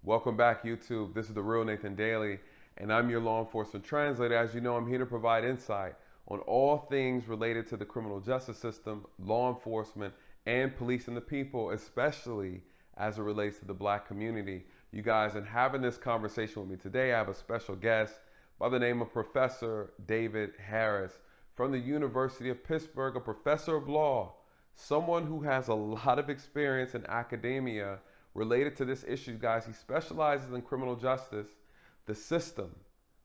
Welcome back, YouTube. This is the real Nathan Daley, and I'm your law enforcement translator. As you know, I'm here to provide insight on all things related to the criminal justice system, law enforcement, and policing the people, especially as it relates to the black community. You guys, and having this conversation with me today, I have a special guest by the name of Professor David Harris from the University of Pittsburgh, a professor of law, someone who has a lot of experience in academia related to this issue, guys. He specializes in criminal justice, the system,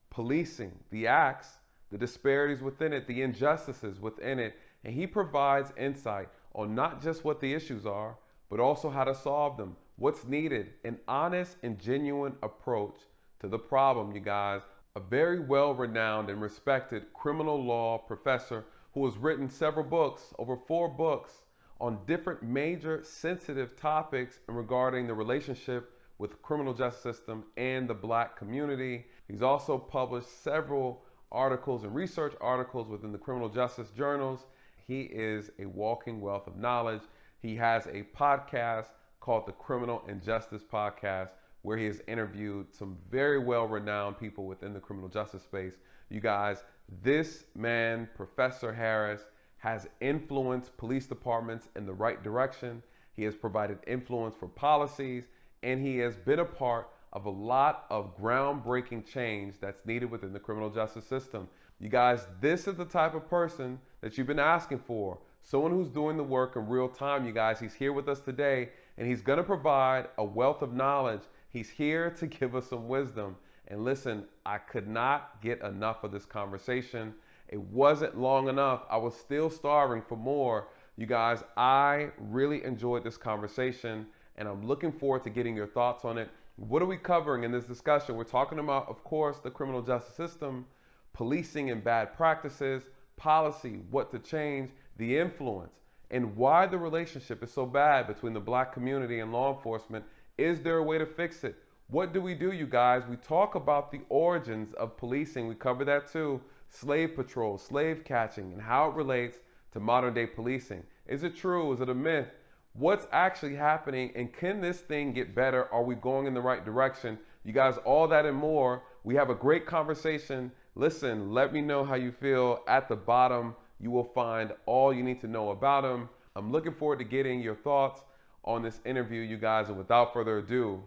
policing, the acts, the disparities within it, the injustices within it, and he provides insight on not just what the issues are, but also how to solve them, what's needed, an honest and genuine approach to the problem, you guys. A very well renowned and respected criminal law professor who has written several books, over 4 books, on different major sensitive topics regarding the relationship with the criminal justice system and the black community. He's also published several articles and research articles within the criminal justice journals. He is a walking wealth of knowledge. He has a podcast called the Criminal Injustice Podcast, where he has interviewed some very well-renowned people within the criminal justice space. You guys, this man, Professor Harris, has influenced police departments in the right direction. He has provided influence for policies, and he has been a part of a lot of groundbreaking change that's needed within the criminal justice system. You guys, this is the type of person that you've been asking for. Someone who's doing the work in real time, you guys. He's here with us today, and he's going to provide a wealth of knowledge. He's here to give us some wisdom. And listen, I could not get enough of this conversation. It wasn't long enough. I was still starving for more. You guys, I really enjoyed this conversation, and I'm looking forward to getting your thoughts on it. What are we covering in this discussion? We're talking about, of course, the criminal justice system, policing and bad practices, policy, what to change, the influence, and why the relationship is so bad between the black community and law enforcement. Is there a way to fix it? What do, you guys? We talk about the origins of policing. We cover that too. Slave patrol, slave catching, and how it relates to modern day policing. Is it true? Is it a myth? What's actually happening? And can this thing get better? Are we going in the right direction? You guys, all that and more. We have a great conversation. Listen, let me know how you feel. At the bottom, you will find all you need to know about him. I'm looking forward to getting your thoughts on this interview, you guys. And without further ado,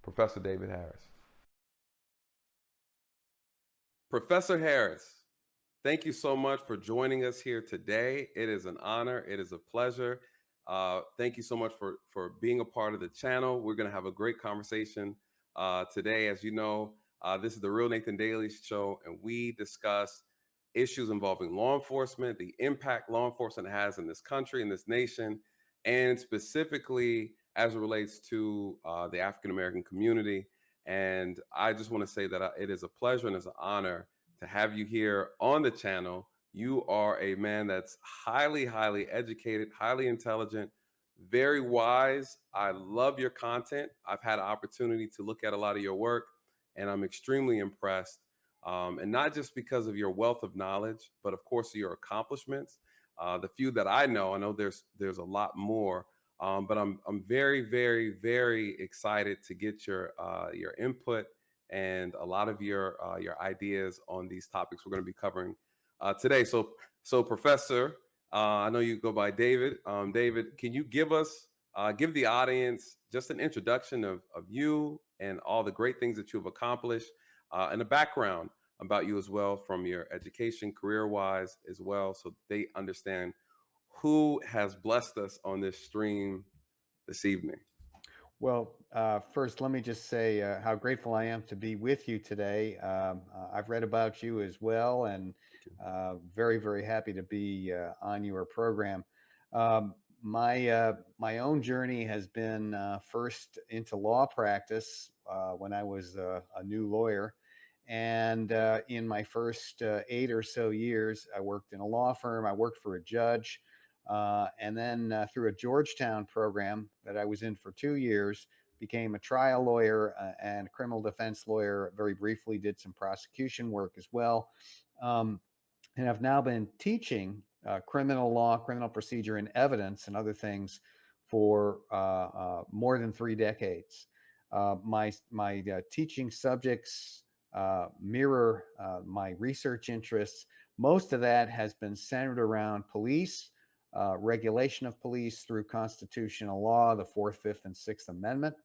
Professor David Harris. Professor Harris, thank you so much for joining us here today. It is an honor. It is a pleasure. Thank you so much for being a part of the channel. We're going to have a great conversation today. As you know, this is the Real Nathan Daly Show, and we discuss issues involving law enforcement, the impact law enforcement has in this country, in this nation, and specifically as it relates to the African American community. And I just want to say that it is a pleasure and it's an honor to have you here on the channel. You are a man that's highly, highly educated, highly intelligent, very wise. I love your content. I've had an opportunity to look at a lot of your work, and I'm extremely impressed. And not just because of your wealth of knowledge, but of course your accomplishments. The few that I know there's a lot more. But I'm very, very, very excited to get your input and a lot of your ideas on these topics we're going to be covering today. So Professor, I know you go by David. David, can you give the audience just an introduction of you and all the great things that you've accomplished and a background about you as well, from your education, career-wise as well, so they understand who has blessed us on this stream this evening? Well, first, let me just say how grateful I am to be with you today. I've read about you as well, and very, very happy to be on your program. My own journey has been first into law practice when I was a new lawyer. And in my first 8 or so years, I worked in a law firm. I worked for a judge. And then through a Georgetown program that I was in for 2 years, became a trial lawyer and a criminal defense lawyer. Very briefly, did some prosecution work as well. And I've now been teaching criminal law, criminal procedure, and evidence and other things for more than 3 decades. My teaching subjects mirror my research interests. Most of that has been centered around police, regulation of police through constitutional law, the Fourth, Fifth, and Sixth Amendment.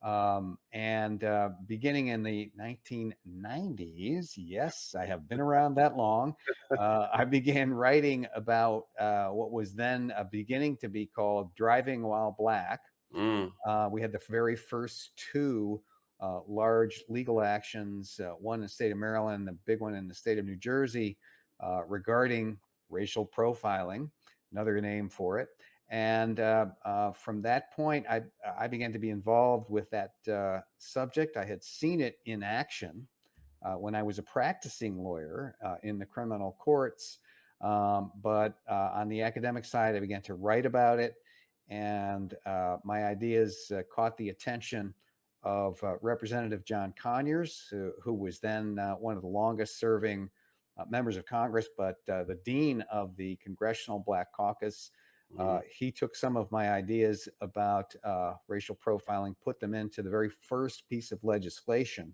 And beginning in the 1990s, yes, I have been around that long. I began writing about what was then beginning to be called driving while black. Mm, We had the very first two large legal actions, one in the state of Maryland, the big one in the state of New Jersey, regarding racial profiling, another name for it. And from that point, I began to be involved with that subject. I had seen it in action when I was a practicing lawyer in the criminal courts. But on the academic side, I began to write about it, and my ideas caught the attention of Representative John Conyers, who was then one of the longest serving members of Congress, but the dean of the Congressional Black Caucus. mm, He took some of my ideas about racial profiling, put them into the very first piece of legislation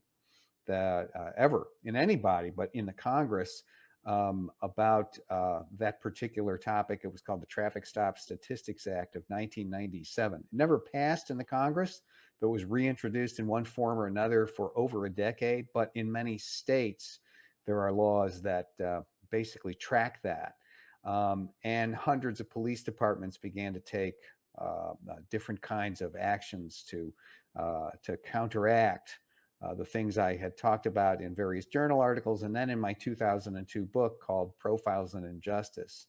that ever in any body, but in the Congress, about that particular topic. It was called the Traffic Stop Statistics Act of 1997. It never passed in the Congress, but was reintroduced in one form or another for over a decade. But in many states, there are laws that basically track that. And hundreds of police departments began to take different kinds of actions to counteract the things I had talked about in various journal articles, and then in my 2002 book called Profiles in Injustice.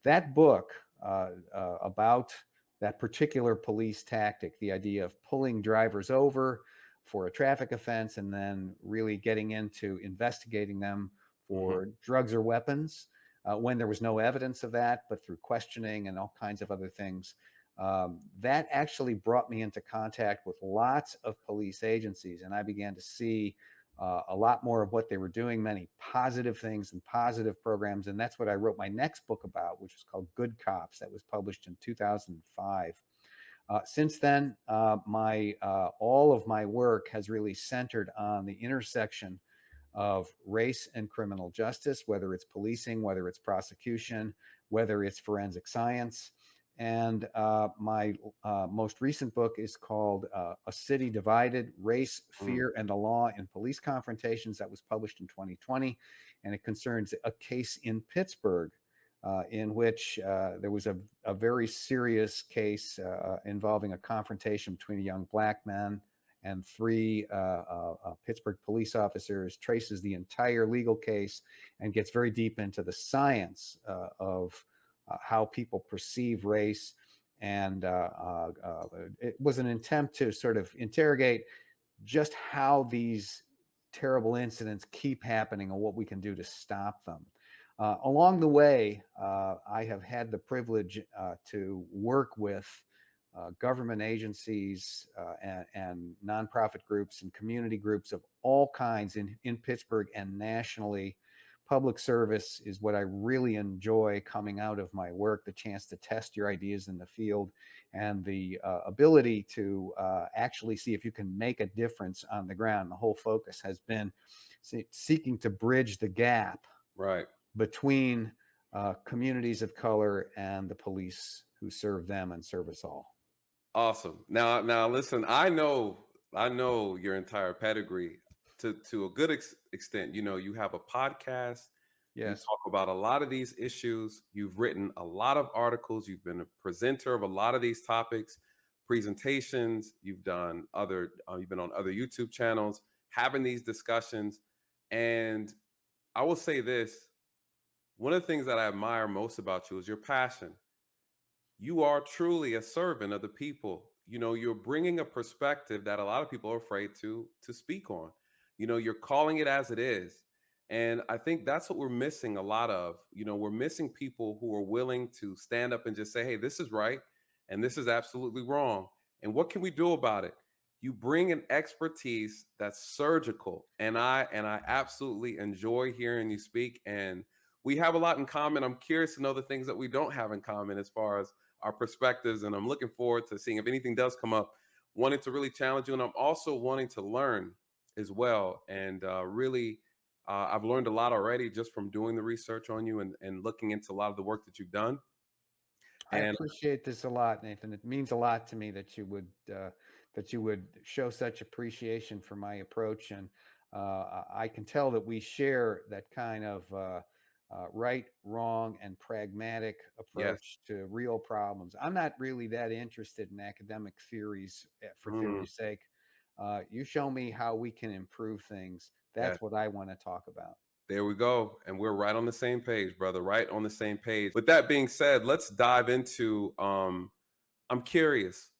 That book about that particular police tactic, the idea of pulling drivers over for a traffic offense and then really getting into investigating them mhm. for drugs or weapons when there was no evidence of that, but through questioning and all kinds of other things. That actually brought me into contact with lots of police agencies, and I began to see a lot more of what they were doing, many positive things and positive programs. And that's what I wrote my next book about, which was called Good Cops, that was published in 2005. Since then, my all of my work has really centered on the intersection of race and criminal justice, whether it's policing, whether it's prosecution, whether it's forensic science. And my most recent book is called A City Divided: Race, Mm, Fear, and the Law in Police Confrontations. That was published in 2020. And it concerns a case in Pittsburgh in which there was a very serious case involving a confrontation between a young black man and three Pittsburgh police officers, traces the entire legal case, and gets very deep into the science of how people perceive race. And it was an attempt to sort of interrogate just how these terrible incidents keep happening and what we can do to stop them. Along the way, I have had the privilege to work with government agencies and nonprofit groups and community groups of all kinds in Pittsburgh and nationally. Public service is what I really enjoy coming out of my work, the chance to test your ideas in the field and the ability to actually see if you can make a difference on the ground. The whole focus has been seeking to bridge the gap right. between communities of color and the police who serve them and serve us all. Awesome. Now, listen. I know your entire pedigree to a good extent. You know, you have a podcast. You Yes. talk about a lot of these issues. You've written a lot of articles. You've been a presenter of a lot of these topics, presentations. You've done other. You've been on other YouTube channels having these discussions. And I will say this: one of the things that I admire most about you is your passion. You are truly a servant of the people. You know, you're bringing a perspective that a lot of people are afraid to speak on. You know, you're calling it as it is. And I think that's what we're missing a lot of. You know, we're missing people who are willing to stand up and just say, "Hey, this is right and this is absolutely wrong. And what can we do about it?" You bring an expertise that's surgical, and I absolutely enjoy hearing you speak, and we have a lot in common. I'm curious to know the things that we don't have in common as far as our perspectives, and I'm looking forward to seeing if anything does come up. wanting to really challenge you, and I'm also wanting to learn as well. And really, I've learned a lot already just from doing the research on you and looking into a lot of the work that you've done. I And appreciate this a lot, Nathan. It means a lot to me that you would show such appreciation for my approach, and I can tell that we share that kind of right, wrong, and pragmatic yes, approach to real problems. I'm not really that interested in academic theories for mm, theory's sake. You show me how we can improve things. yes. That's what I want to talk about. There we go. And we're right on the same page, brother. Right on the same page. With that being said, let's dive into I'm curious.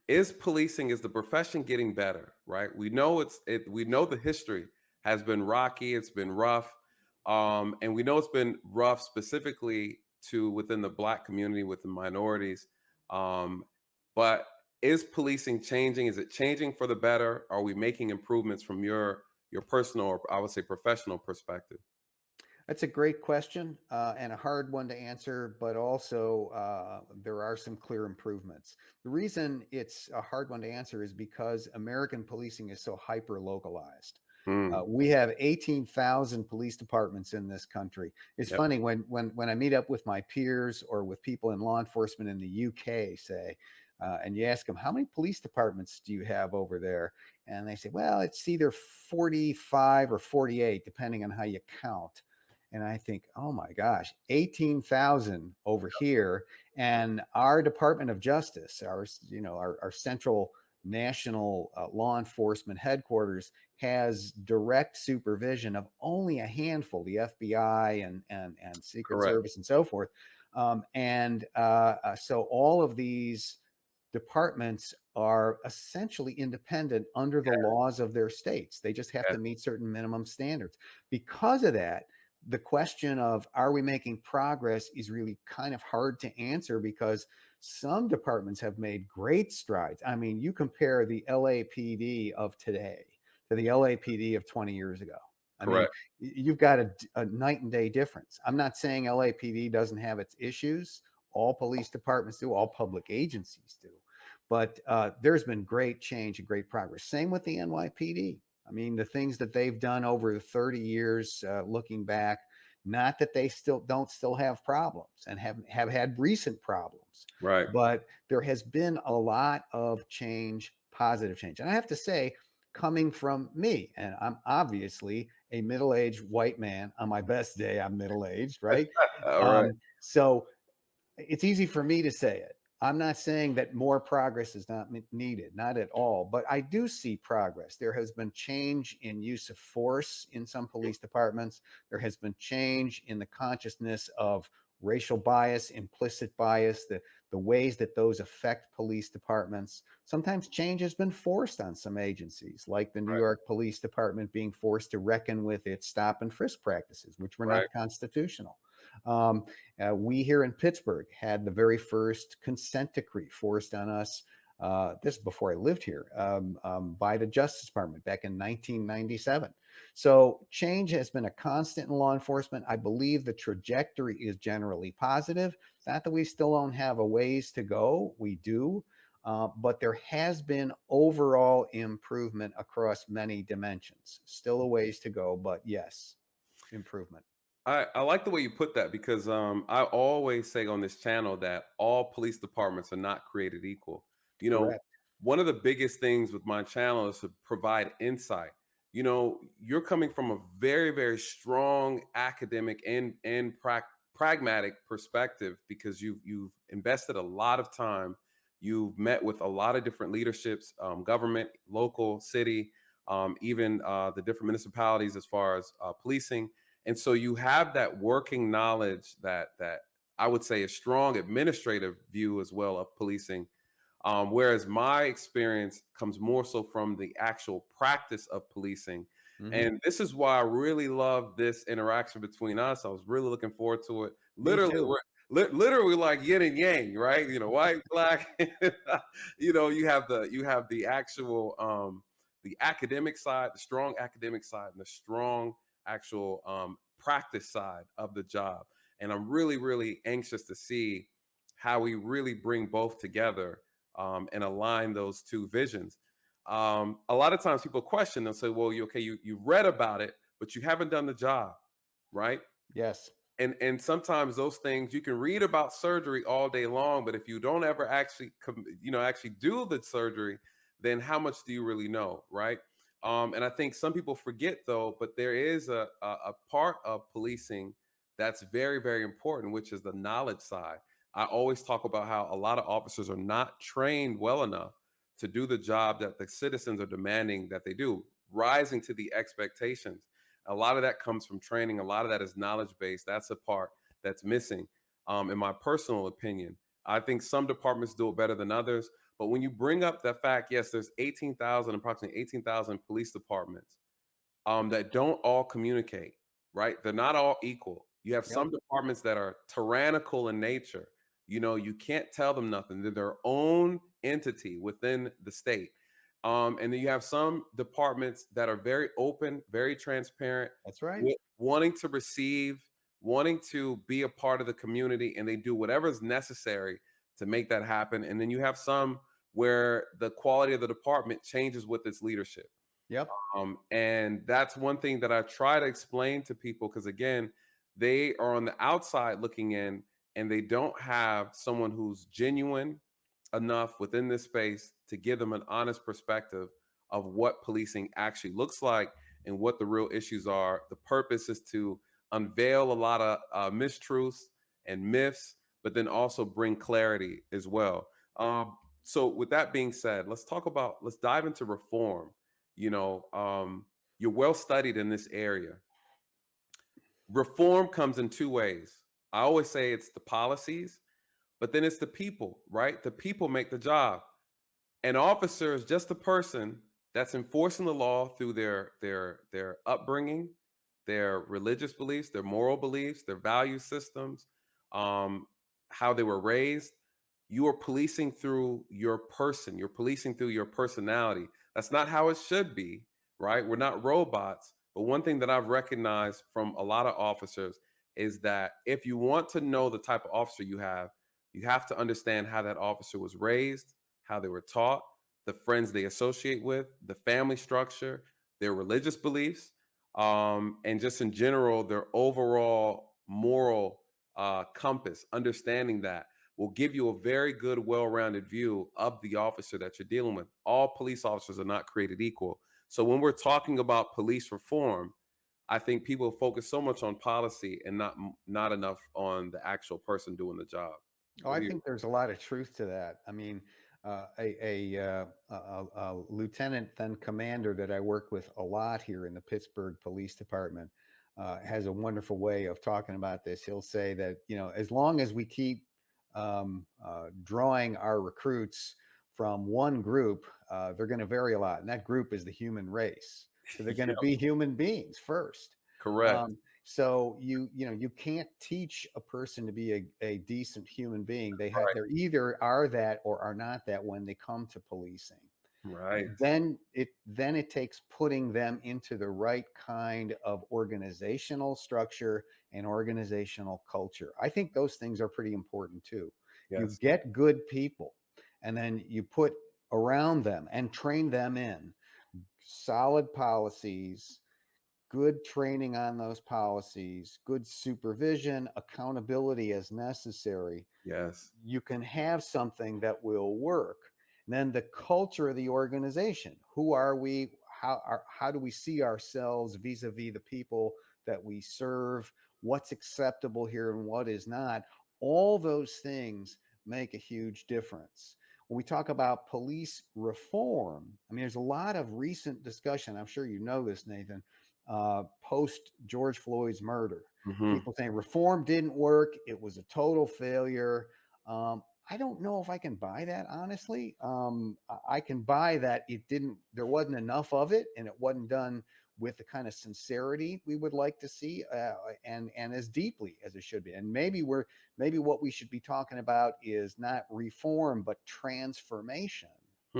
Is policing, is the profession getting better? Right? We know the history has been rocky, it's been rough. And we know it's been rough specifically to within the black community, with the minorities. Um, but is policing changing? Is it changing for the better? Are we making improvements from your personal, or I would say professional perspective? That's a great question and a hard one to answer, but also there are some clear improvements. The reason it's a hard one to answer is because American policing is so hyper localized. Mm, We have 18,000 police departments in this country. It's yep, funny when I meet up with my peers or with people in law enforcement in the UK, say, and you ask them, how many police departments do you have over there? And they say, well, it's either 45 or 48, depending on how you count. And I think, oh my gosh, 18,000 over here. And our Department of Justice, our central national law enforcement headquarters has direct supervision of only a handful, the FBI and Secret correct. Service and so forth. So all of these departments are essentially independent under the laws of their states. They just have Yes, to meet certain minimum standards. Because of that, the question of are we making progress is really kind of hard to answer because some departments have made great strides. I mean, you compare the LAPD of today to the LAPD of 20 years ago. I mean, correct. you've got a night and day difference. I'm not saying LAPD doesn't have its issues. All police departments do, all public agencies do. But there's been great change and great progress. Same with the NYPD. I mean, the things that they've done over the 30 years, looking back, not that they still have problems and have had recent problems, Right. but there has been a lot of change, positive change. And I have to say, coming from me, and I'm obviously a middle-aged white man on my best day, I'm middle-aged, right? All right. So it's easy for me to say it. I'm not saying that more progress is not needed, not at all, but I do see progress. There has been change in use of force in some police departments. There has been change in the consciousness of racial bias, implicit bias, the ways that those affect police departments. Sometimes change has been forced on some agencies, like the New Right. York Police Department being forced to reckon with its stop and frisk practices, which were Right. not constitutional. Um, we here in Pittsburgh had the very first consent decree forced on us. This is before I lived here, by the Justice Department back in 1997. So change has been a constant in law enforcement. I believe the trajectory is generally positive. It's not that we still don't have a ways to go. We do. But there has been overall improvement across many dimensions. Still a ways to go, but yes, improvement. I like the way you put that, because I always say on this channel that all police departments are not created equal. You know, Correct. one of the biggest things with my channel is to provide insight. You're coming from a very, very strong academic and pragmatic perspective, because you've invested a lot of time. You've met with a lot of different leaderships, government, local, city, even the different municipalities as far as policing, and so you have that working knowledge, that I would say a strong administrative view as well of policing. Whereas my experience comes more so from the actual practice of policing. Hmm. And this is why I really love this interaction between us. I was really looking forward to it. Me Literally, too. literally like yin and yang, right? White, black. You have the actual the academic side, the strong academic side, and the strong actual practice side of the job. And I'm really, really anxious to see how we really bring both together and align those two visions. A lot of times people question, they'll say, well, you read about it, but you haven't done the job, right? Yes, And sometimes those things you can read about surgery all day long, but if you don't ever actually actually do the surgery, then how much do you really know, right? And I think some people forget though, but there is a part of policing that's very, very important, which is the knowledge side. I always talk about how a lot of officers are not trained well enough to do the job that the citizens are demanding that they do, rising to the expectations. A lot of that comes from training. A lot of that is knowledge based. That's a part that's missing, in my personal opinion. I think some departments do it better than others. But when you bring up the fact, yes, there's approximately 18,000 police departments that don't all communicate, right? They're not all equal. You have yep, some departments that are tyrannical in nature. You can't tell them nothing. They're their own entity within the state. And then you have some departments that are very open, very transparent, that's right. wanting to receive, wanting to be a part of the community, and they do whatever is necessary to make that happen. And then you have some where the quality of the department changes with its leadership. Yep, And that's one thing that I try to explain to people because, again, they are on the outside looking in and they don't have someone who's genuine enough within this space to give them an honest perspective of what policing actually looks like and what the real issues are. The purpose is to unveil a lot of mistruths and myths, but then also bring clarity as well. So, with that being said, let's dive into reform. you know um, you're well studied in this area. Reform comes in two ways. I always say it's the policies, but then it's the people, right? The people make the job. An officer is just a person that's enforcing the law through their upbringing, their religious beliefs, their moral beliefs, their value systems, um, how they were raised. You are policing through your person. You're policing through your personality. That's not how it should be, right? We're not robots. But one thing that I've recognized from a lot of officers is that if you want to know the type of officer you have to understand how that officer was raised, how they were taught, the friends they associate with, the family structure, their religious beliefs, and just in general, their overall moral compass. Understanding that will give you a very good, well rounded view of the officer that you're dealing with. All police officers are not created equal. So when we're talking about police reform, I think people focus so much on policy and not enough on the actual person doing the job. Oh, What I do you? think there's a lot of truth to that. I mean, a lieutenant, then commander that I work with a lot here in the Pittsburgh Police Department has a wonderful way of talking about this. He'll say that, as long as we keep drawing our recruits from one group, they're going to vary a lot. And that group is the human race. So they're going to Yep, be human beings first. correct. So you can't teach a person to be a decent human being. Right. They're either are that or are not that when they come to policing. Right. Then it takes putting them into the right kind of organizational structure and organizational culture. I think those things are pretty important too. You Yes. get good people and then you put around them and train them in solid policies, good training on those policies, good supervision, accountability as necessary. Yes. You can have something that will work. And then the culture of the organization. Who are we? How do we see ourselves vis-a-vis the people that we serve? What's acceptable here and what is not? All those things make a huge difference. When we talk about police reform, I mean, there's a lot of recent discussion. I'm sure you know this, Nathan, post George Floyd's murder. Hmm. People saying reform didn't work. It was a total failure. I don't know if I can buy that, honestly. I can buy that there wasn't enough of it and it wasn't done with the kind of sincerity we would like to see, and as deeply as it should be. And maybe what we should be talking about is not reform, but transformation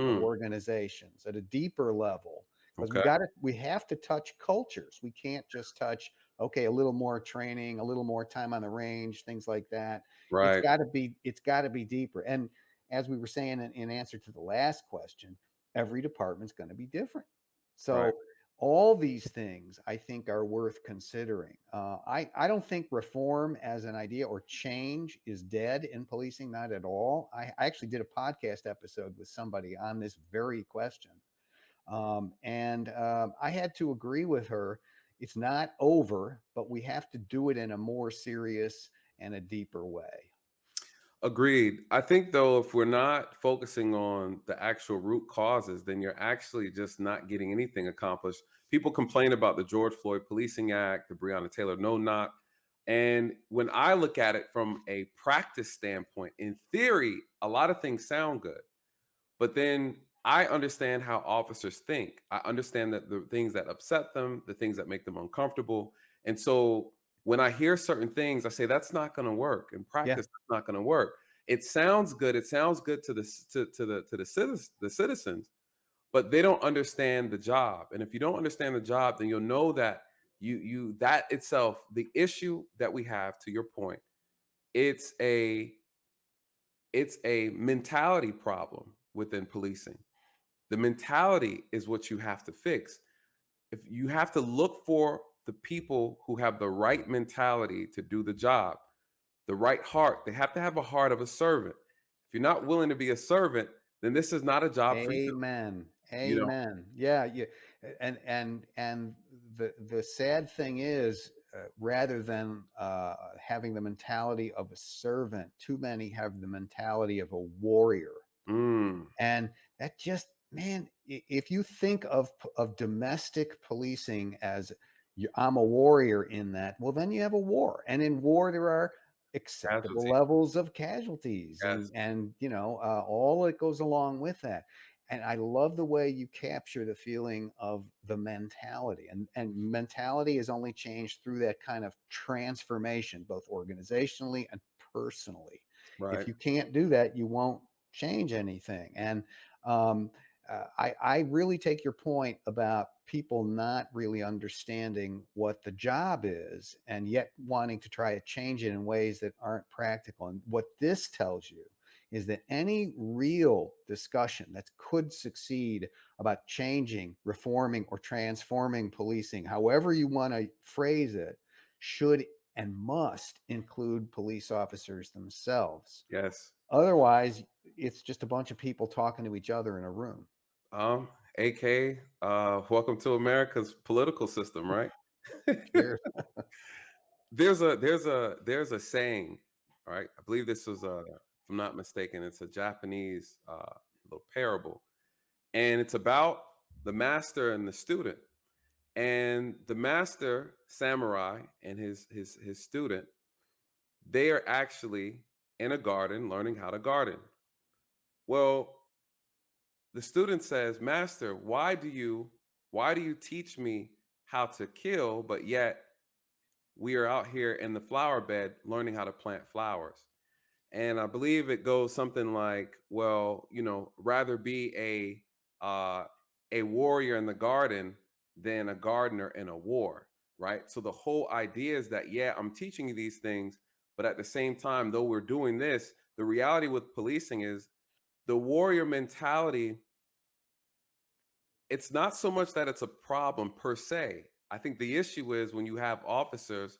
of Hmm. organizations at a deeper level, because Okay. we have to touch cultures. We can't just touch, okay, a little more training, a little more time on the range, things like that. Right. It's got to be deeper. And as we were saying in answer to the last question, every department's going to be different. Right. So all these things I think are worth considering. I don't think reform as an idea or change is dead in policing, not at all. I actually did a podcast episode with somebody on this very question. And I had to agree with her. It's not over, but we have to do it in a more serious and a deeper way. Agreed. I think though, if we're not focusing on the actual root causes, then you're actually just not getting anything accomplished. People complain about the George Floyd Policing Act, the Breonna Taylor no knock. And when I look at it from a practice standpoint, in theory, a lot of things sound good. But then I understand how officers think. I understand that the things that upset them, the things that make them uncomfortable. And so when I hear certain things, I say that's not going to work. In Yeah. practice, that's not going to work. It sounds good. It sounds good to the citizens, but they don't understand the job. And if you don't understand the job, then you'll know that that itself, the issue that we have, to your point, it's a it's a mentality problem within policing. The mentality is what you have to fix. If you have to look for the people who have the right mentality to do the job, the right heart, they have to have a heart of a servant. If you're not willing to be a servant, then this is not a job for you. Amen. You know, Amen. Yeah, yeah. And the sad thing is, rather than having the mentality of a servant, too many have the mentality of a warrior. mm, And that just, man, if you think of domestic policing as I'm a warrior in that, well, then you have a war. And in war, there are acceptable casualty. levels of casualties Yes, and all that goes along with that. And I love the way you capture the feeling of the mentality. And mentality is only changed through that kind of transformation, both organizationally and personally. If right. you can't do that, you won't change anything. And um, I really take your point about people not really understanding what the job is and yet wanting to try to change it in ways that aren't practical. And what this tells you is that any real discussion that could succeed about changing, reforming, or transforming policing, however you want to phrase it, should and must include police officers themselves. Yes. Otherwise, it's just a bunch of people talking to each other in a room. AK, welcome to America's political system, right? Cheers. There's a saying, all right? I believe this was if I'm not mistaken, it's a Japanese little parable, and it's about the master and the student. And the master samurai and his student, they are actually in a garden learning how to garden. Well, the student says, "Master, why do you teach me how to kill, but yet we are out here in the flower bed learning how to plant flowers?" And I believe it goes something like, well, rather be a warrior in the garden than a gardener in a war, right? So the whole idea is that, yeah, I'm teaching you these things, but at the same time, though we're doing this, the reality with policing is the warrior mentality. It's not so much that it's a problem per se. I think the issue is when you have officers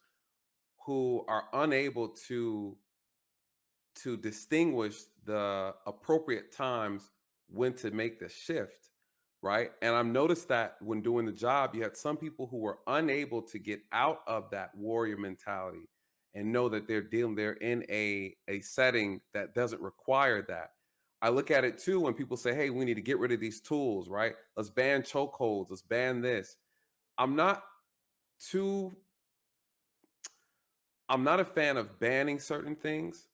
who are unable to distinguish the appropriate times when to make the shift, right? And I've noticed that when doing the job, you had some people who were unable to get out of that warrior mentality and know that they're in a setting that doesn't require that. I look at it too when people say, "Hey, we need to get rid of these tools, right? Let's ban chokeholds, let's ban this." I'm not too I'm not a fan of banning certain things.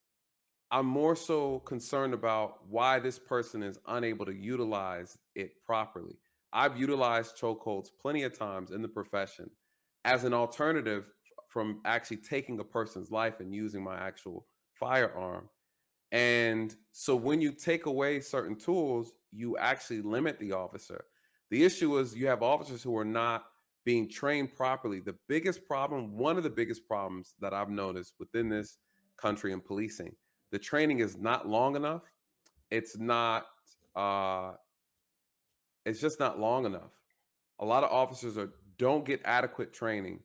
I'm more so concerned about why this person is unable to utilize it properly. I've utilized chokeholds plenty of times in the profession as an alternative from actually taking a person's life and using my actual firearm. And so when you take away certain tools, you actually limit the officer. The issue is you have officers who are not being trained properly. The biggest problem, one of the biggest problems that I've noticed within this country in policing, the training is not long enough. it's not uh it's just not long enough. A lot of officers don't get adequate training.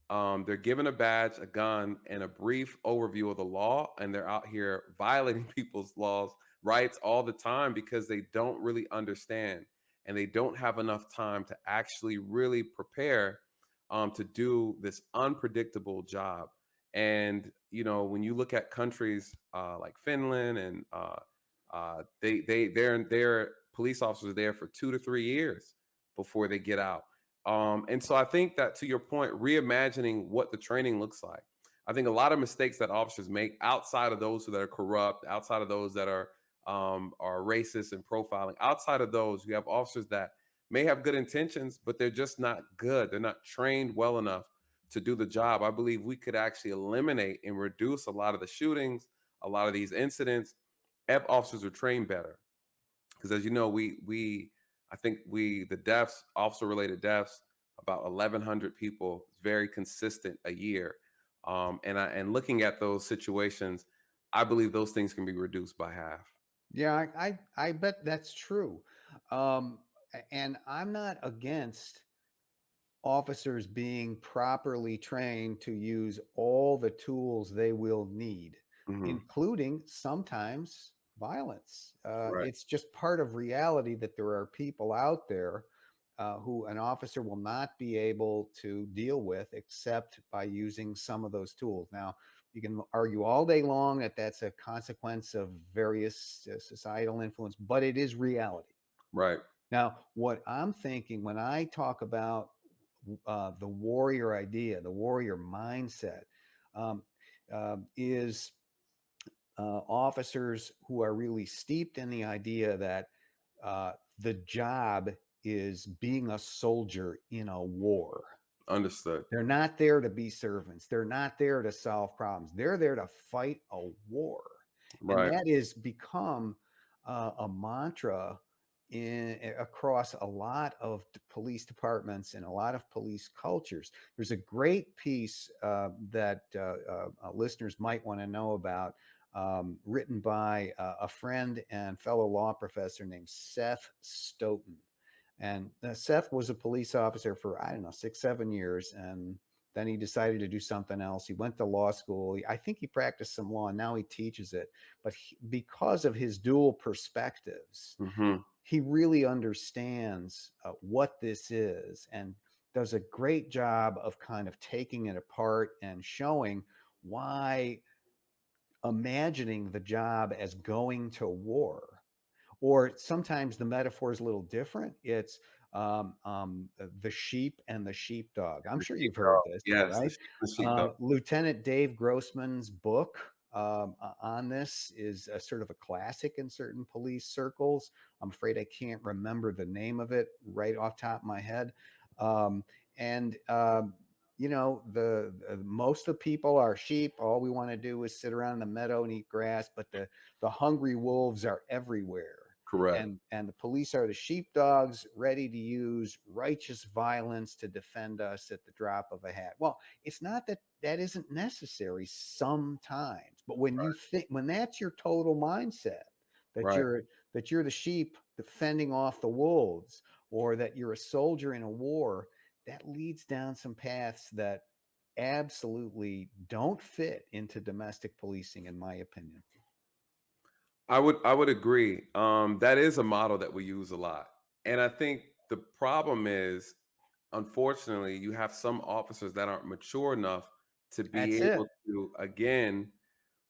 They're given a badge, a gun, and a brief overview of the law, and they're out here violating people's laws, rights all the time because they don't really understand and they don't have enough time to actually really prepare to do this unpredictable job. And when you look at countries like Finland and their police officers are there for 2 to 3 years before they get out. And so I think that, to your point, reimagining what the training looks like. I think a lot of mistakes that officers make, outside of those that are corrupt, outside of those that are racist and profiling, outside of those, you have officers that may have good intentions, but they're just not good. They're not trained well enough to do the job. I believe we could actually eliminate and reduce a lot of the shootings, a lot of these incidents, if officers are trained better. Because as you know, I think the deaths, officer related deaths, about 1,100 people, is very consistent a year. And looking at those situations, I believe those things can be reduced by half. Yeah, I bet that's true. And I'm not against officers being properly trained to use all the tools they will need, Hmm. including sometimes violence. Right. It's just part of reality that there are people out there who an officer will not be able to deal with except by using some of those tools. Now, you can argue all day long that that's a consequence of various societal influence, but it is reality. Right. Now, what I'm thinking when I talk about the warrior idea, the warrior mindset, um, is officers who are really steeped in the idea that the job is being a soldier in a war. Understood. They're not there to be servants. They're not there to solve problems. They're there to fight a war. And Right. that has become a mantra across a lot of police departments and a lot of police cultures. There's a great piece that listeners might want to know about, written by a friend and fellow law professor named Seth Stoughton. And Seth was a police officer for, I don't know, 6, 7 years. And then he decided to do something else. He went to law school. I think he practiced some law and now he teaches it. But because of his dual perspectives, Hmm. he really understands what this is and does a great job of kind of taking it apart and showing why imagining the job as going to war, or sometimes the metaphor is a little different. It's the sheep and the sheepdog. I'm The sure you've heard sheepdog. this, Yes, right? the sheepdog. Lieutenant Dave Grossman's book on this is a sort of a classic in certain police circles. I'm afraid I can't remember the name of it right off top of my head. Um, and the most of the people are sheep. All we want to do is sit around in the meadow and eat grass, but the hungry wolves are everywhere. Correct. And the police are the sheepdogs ready to use righteous violence to defend us at the drop of a hat. Well, it's not that that isn't necessary sometimes, but when that's your total mindset, that Right. you're the sheep defending off the wolves, or that you're a soldier in a war, that leads down some paths that absolutely don't fit into domestic policing, in my opinion. I would agree. That is a model that we use a lot, and I think the problem is, unfortunately, you have some officers that aren't mature enough to be That's able it. to again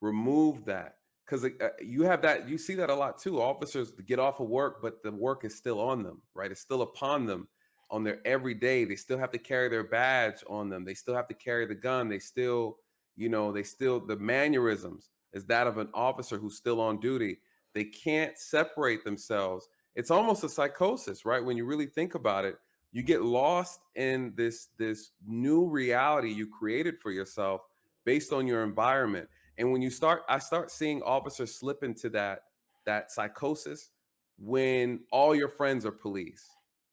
remove that, because you see that a lot too. Officers get off of work, but the work is still on them, right? It's still upon them on their every day. They still have to carry their badge on them. They still have to carry the gun. They still the mannerisms is that of an officer who's still on duty. They can't separate themselves. It's almost a psychosis, right? When you really think about it, you get lost in this new reality you created for yourself based on your environment. And when I start seeing officers slip into that psychosis when all your friends are police.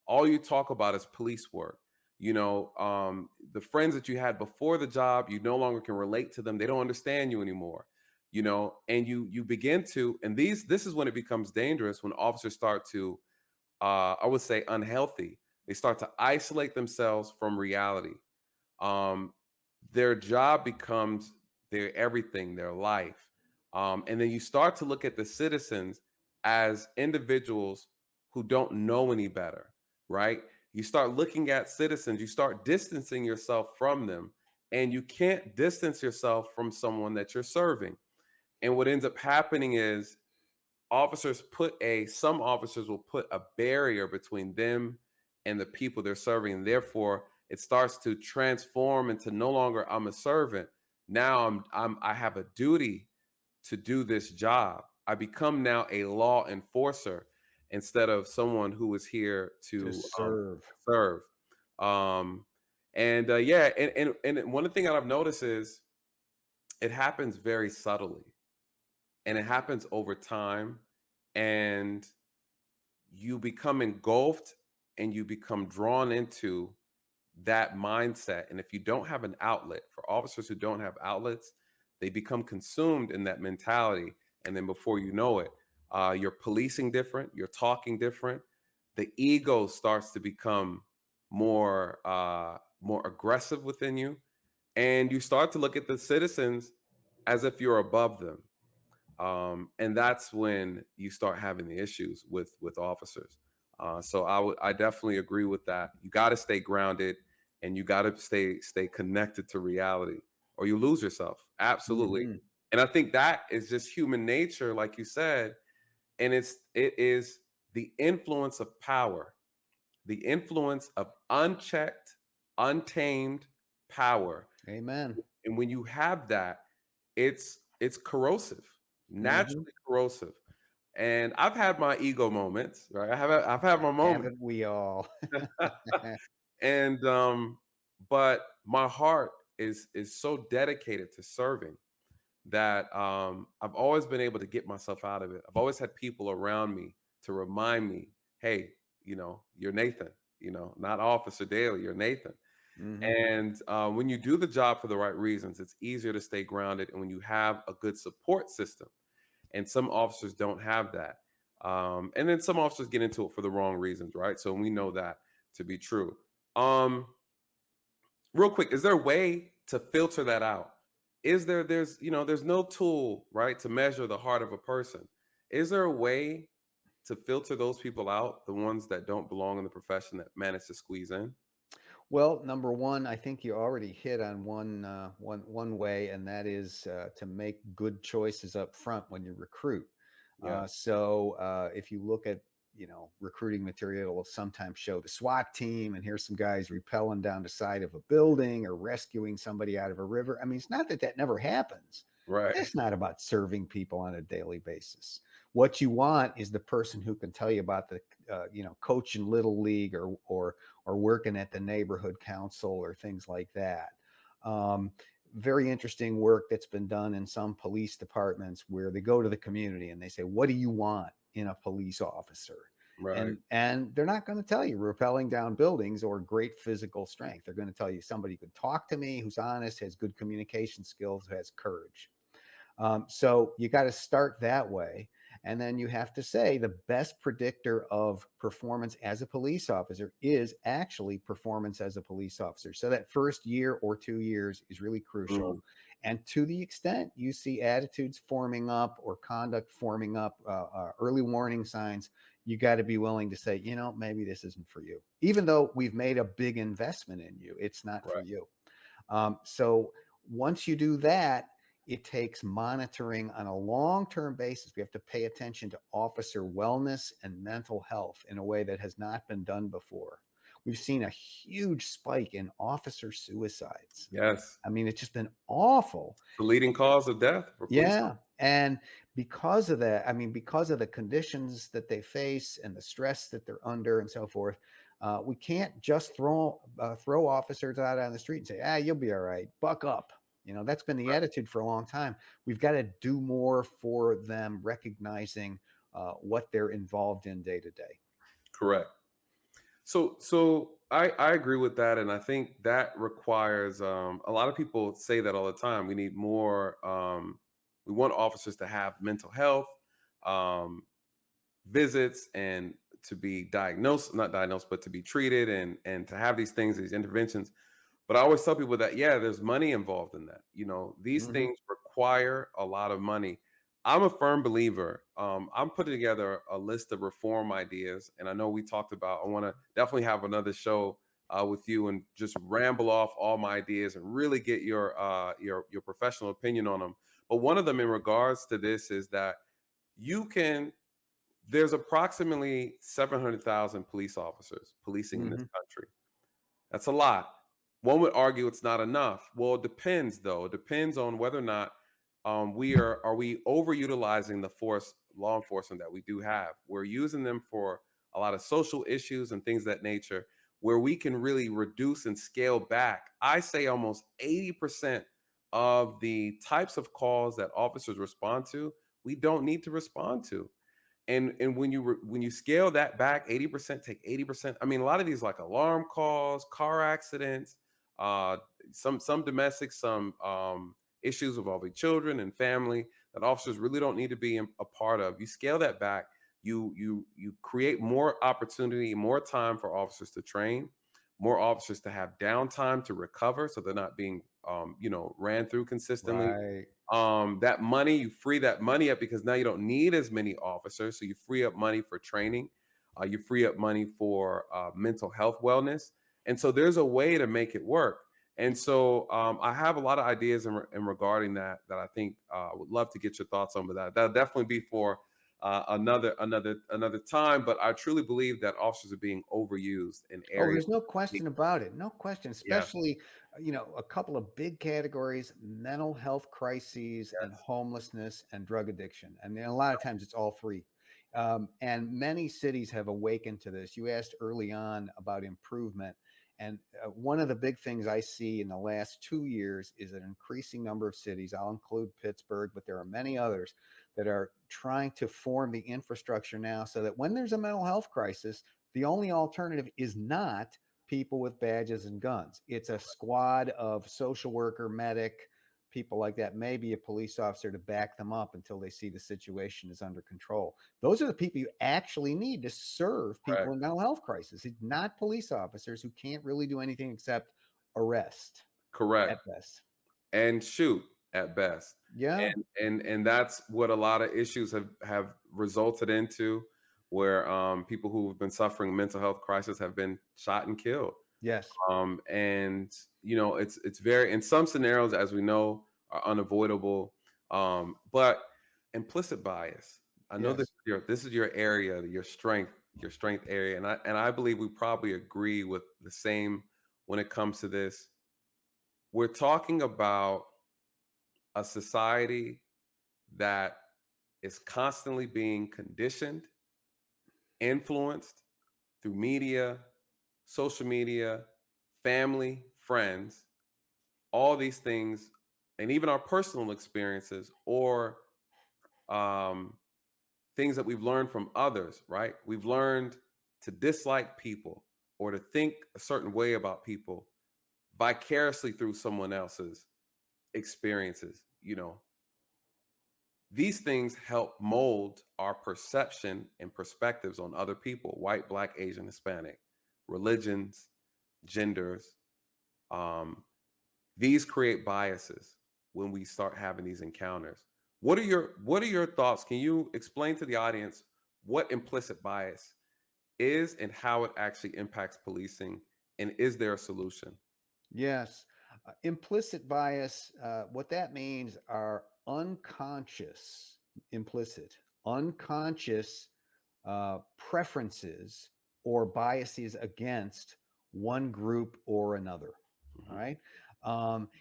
All you talk about is police work. The friends that you had before the job, you no longer can relate to them. They don't understand you anymore. and you begin to, and this is when it becomes dangerous, when officers start to, I would say, unhealthy. They start to isolate themselves from reality. um, their job becomes their everything, their life. And then you start to look at the citizens as individuals who don't know any better, right? You start looking at citizens, you start distancing yourself from them, and you can't distance yourself from someone that you're serving. And what ends up happening is some officers will put a barrier between them and the people they're serving, and therefore it starts to transform into, no longer I'm a servant, now I have a duty to do this job. I become now a law enforcer instead of someone who is here To to serve. serve. um yeah, and one thing that I've noticed is it happens very subtly, and it happens over time, and you become engulfed, and you become drawn into that mindset. And if you don't have an outlet, for officers who don't have outlets, they become consumed in that mentality. And then before you know it, you're policing different, you're talking different. The ego starts to become more aggressive within you, and you start to look at the citizens as if you're above them. And that's when you start having the issues with officers. So I definitely agree with that. You got to stay grounded, and you got to stay connected to reality, or you lose yourself. Absolutely. Mhm. And I think that is just human nature, like you said, and it is the influence of power, the influence of unchecked, untamed power. Amen. And when you have that, it's corrosive, Mhm. naturally corrosive. And I've had my ego moments, right? I've had my moments. Haven't we all? And but my heart is so dedicated to serving that I've always been able to get myself out of it. I've always had people around me to remind me, hey, you're Nathan, not Officer Daly, you're Nathan. Mhm. And when you do the job for the right reasons, it's easier to stay grounded. And when you have a good support system, and some officers don't have that, and then some officers get into it for the wrong reasons, right? So we know that to be true. Um, Real quick, is there a way to filter that out? There's no tool, right, to measure the heart of a person. Is there a way to filter those people out, the ones that don't belong in the profession that manage to squeeze in? Well, number one, I think you already hit on one way, and that is to make good choices up front when you recruit. Yeah. If you look at recruiting material, will sometimes show the SWAT team, and here's some guys rappelling down the side of a building or rescuing somebody out of a river. I mean, it's not that that never happens, but Right. that's not about serving people on a daily basis. What you want is the person who can tell you about the coach in little league or working at the neighborhood council or things like that. Um, Very interesting work that's been done in some police departments where they go to the community and they say, "What do you want in a police officer?" Right. And they're not going to tell you rappelling down buildings or great physical strength. They're going to tell you somebody who can talk to me, who's honest, has good communication skills, who has courage. So you got to start that way. And then you have to say the best predictor of performance as a police officer is actually performance as a police officer. So that first year or 2 years is really crucial. Mm, And to the extent you see attitudes forming up or conduct forming up, early warning signs, you got to be willing to say, maybe this isn't for you. Even though we've made a big investment in you, it's not for right. you. So once you do that, it takes monitoring on a long-term basis. We have to pay attention to officer wellness and mental health in a way that has not been done before. We've seen a huge spike in officer suicides. Yes. I mean, it's just been awful. The leading cause of death for police Yeah. And because of that, I mean, because of the conditions that they face and the stress that they're under and so forth, we can't just throw officers out on the street and say, you'll be all right, buck up. That's been the attitude for a long time. We've got to do more for them, recognizing what they're involved in day to day. correct. So I agree with that, and I think that requires, a lot of people say that all the time. We want officers to have mental health um, visits and to be diagnosed, not diagnosed, but to be treated and to have these things, these interventions. But I always tell people that, yeah, there's money involved in that. These Hmm. things require a lot of money. I'm a firm believer. I'm putting together a list of reform ideas, and I know we talked about. I want to definitely have another show with you and just ramble off all my ideas and really get your professional opinion on them. But one of them in regards to this is that you can there's approximately 700,000 police officers policing in this Hmm. country. That's a lot. One would argue it's not enough. Well, it depends though. It depends on whether or not we overutilizing the force law enforcement that we do have. We're using them for a lot of social issues and things of that nature where we can really reduce and scale back. I say almost 80% of the types of calls that officers respond to, we don't need to respond to. And when you scale that back 80%, take 80%. I mean, a lot of these like alarm calls, car accidents, uh some domestic, some issues involving children and family that officers really don't need to be a part of. You scale that back, you create more opportunity, more time for officers to train, more officers to have downtime to recover so they're not being ran through consistently. Right. That money, you free that money up because now you don't need as many officers, so you free up money for training. You free up money for mental health wellness, and so there's a way to make it work. And so I have a lot of ideas in regarding that I think I would love to get your thoughts on. But that'll definitely be for another time. But I truly believe that officers are being overused in Oh, areas. there's no question about it. No question, Yeah. especially, a couple of big categories: mental health crises and Yes. homelessness and drug addiction. And then a lot of times it's all three. And many cities have awakened to this. You asked early on about improvement. And one of the big things I see in the last 2 years is an increasing number of cities. I'll include Pittsburgh, but there are many others that are trying to form the infrastructure now so that when there's a mental health crisis, the only alternative is not people with badges and guns. It's a squad of social worker, medic, people like that, maybe a police officer to back them up until they see the situation is under control. Those are the people you actually need to serve people Correct. in mental health crisis. It's not police officers who can't really do anything except arrest Correct. at best. And shoot at best. Yeah. And that's what a lot of issues have resulted into, where people who've been suffering mental health crisis have been shot and killed. Yes. And it's very, in some scenarios, as we know, are unavoidable. But implicit bias, I know Yes. this is your area, your strength area, and I believe we probably agree with the same when it comes to this. We're talking about a society that is constantly being conditioned, influenced through media, social media, family, friends, all these things, and even our personal experiences or um, things that we've learned from others, right? We've learned to dislike people or to think a certain way about people vicariously through someone else's experiences. These things help mold our perception and perspectives on other people: white, black, Asian, Hispanic, religions, genders. Um, these create biases when we start having these encounters. What are your thoughts? Can you explain to the audience what implicit bias is and how it actually impacts policing? And is there a solution? Yes. Implicit bias, what that means are unconscious, implicit, unconscious preferences or biases against one group or another. All Mhm. right.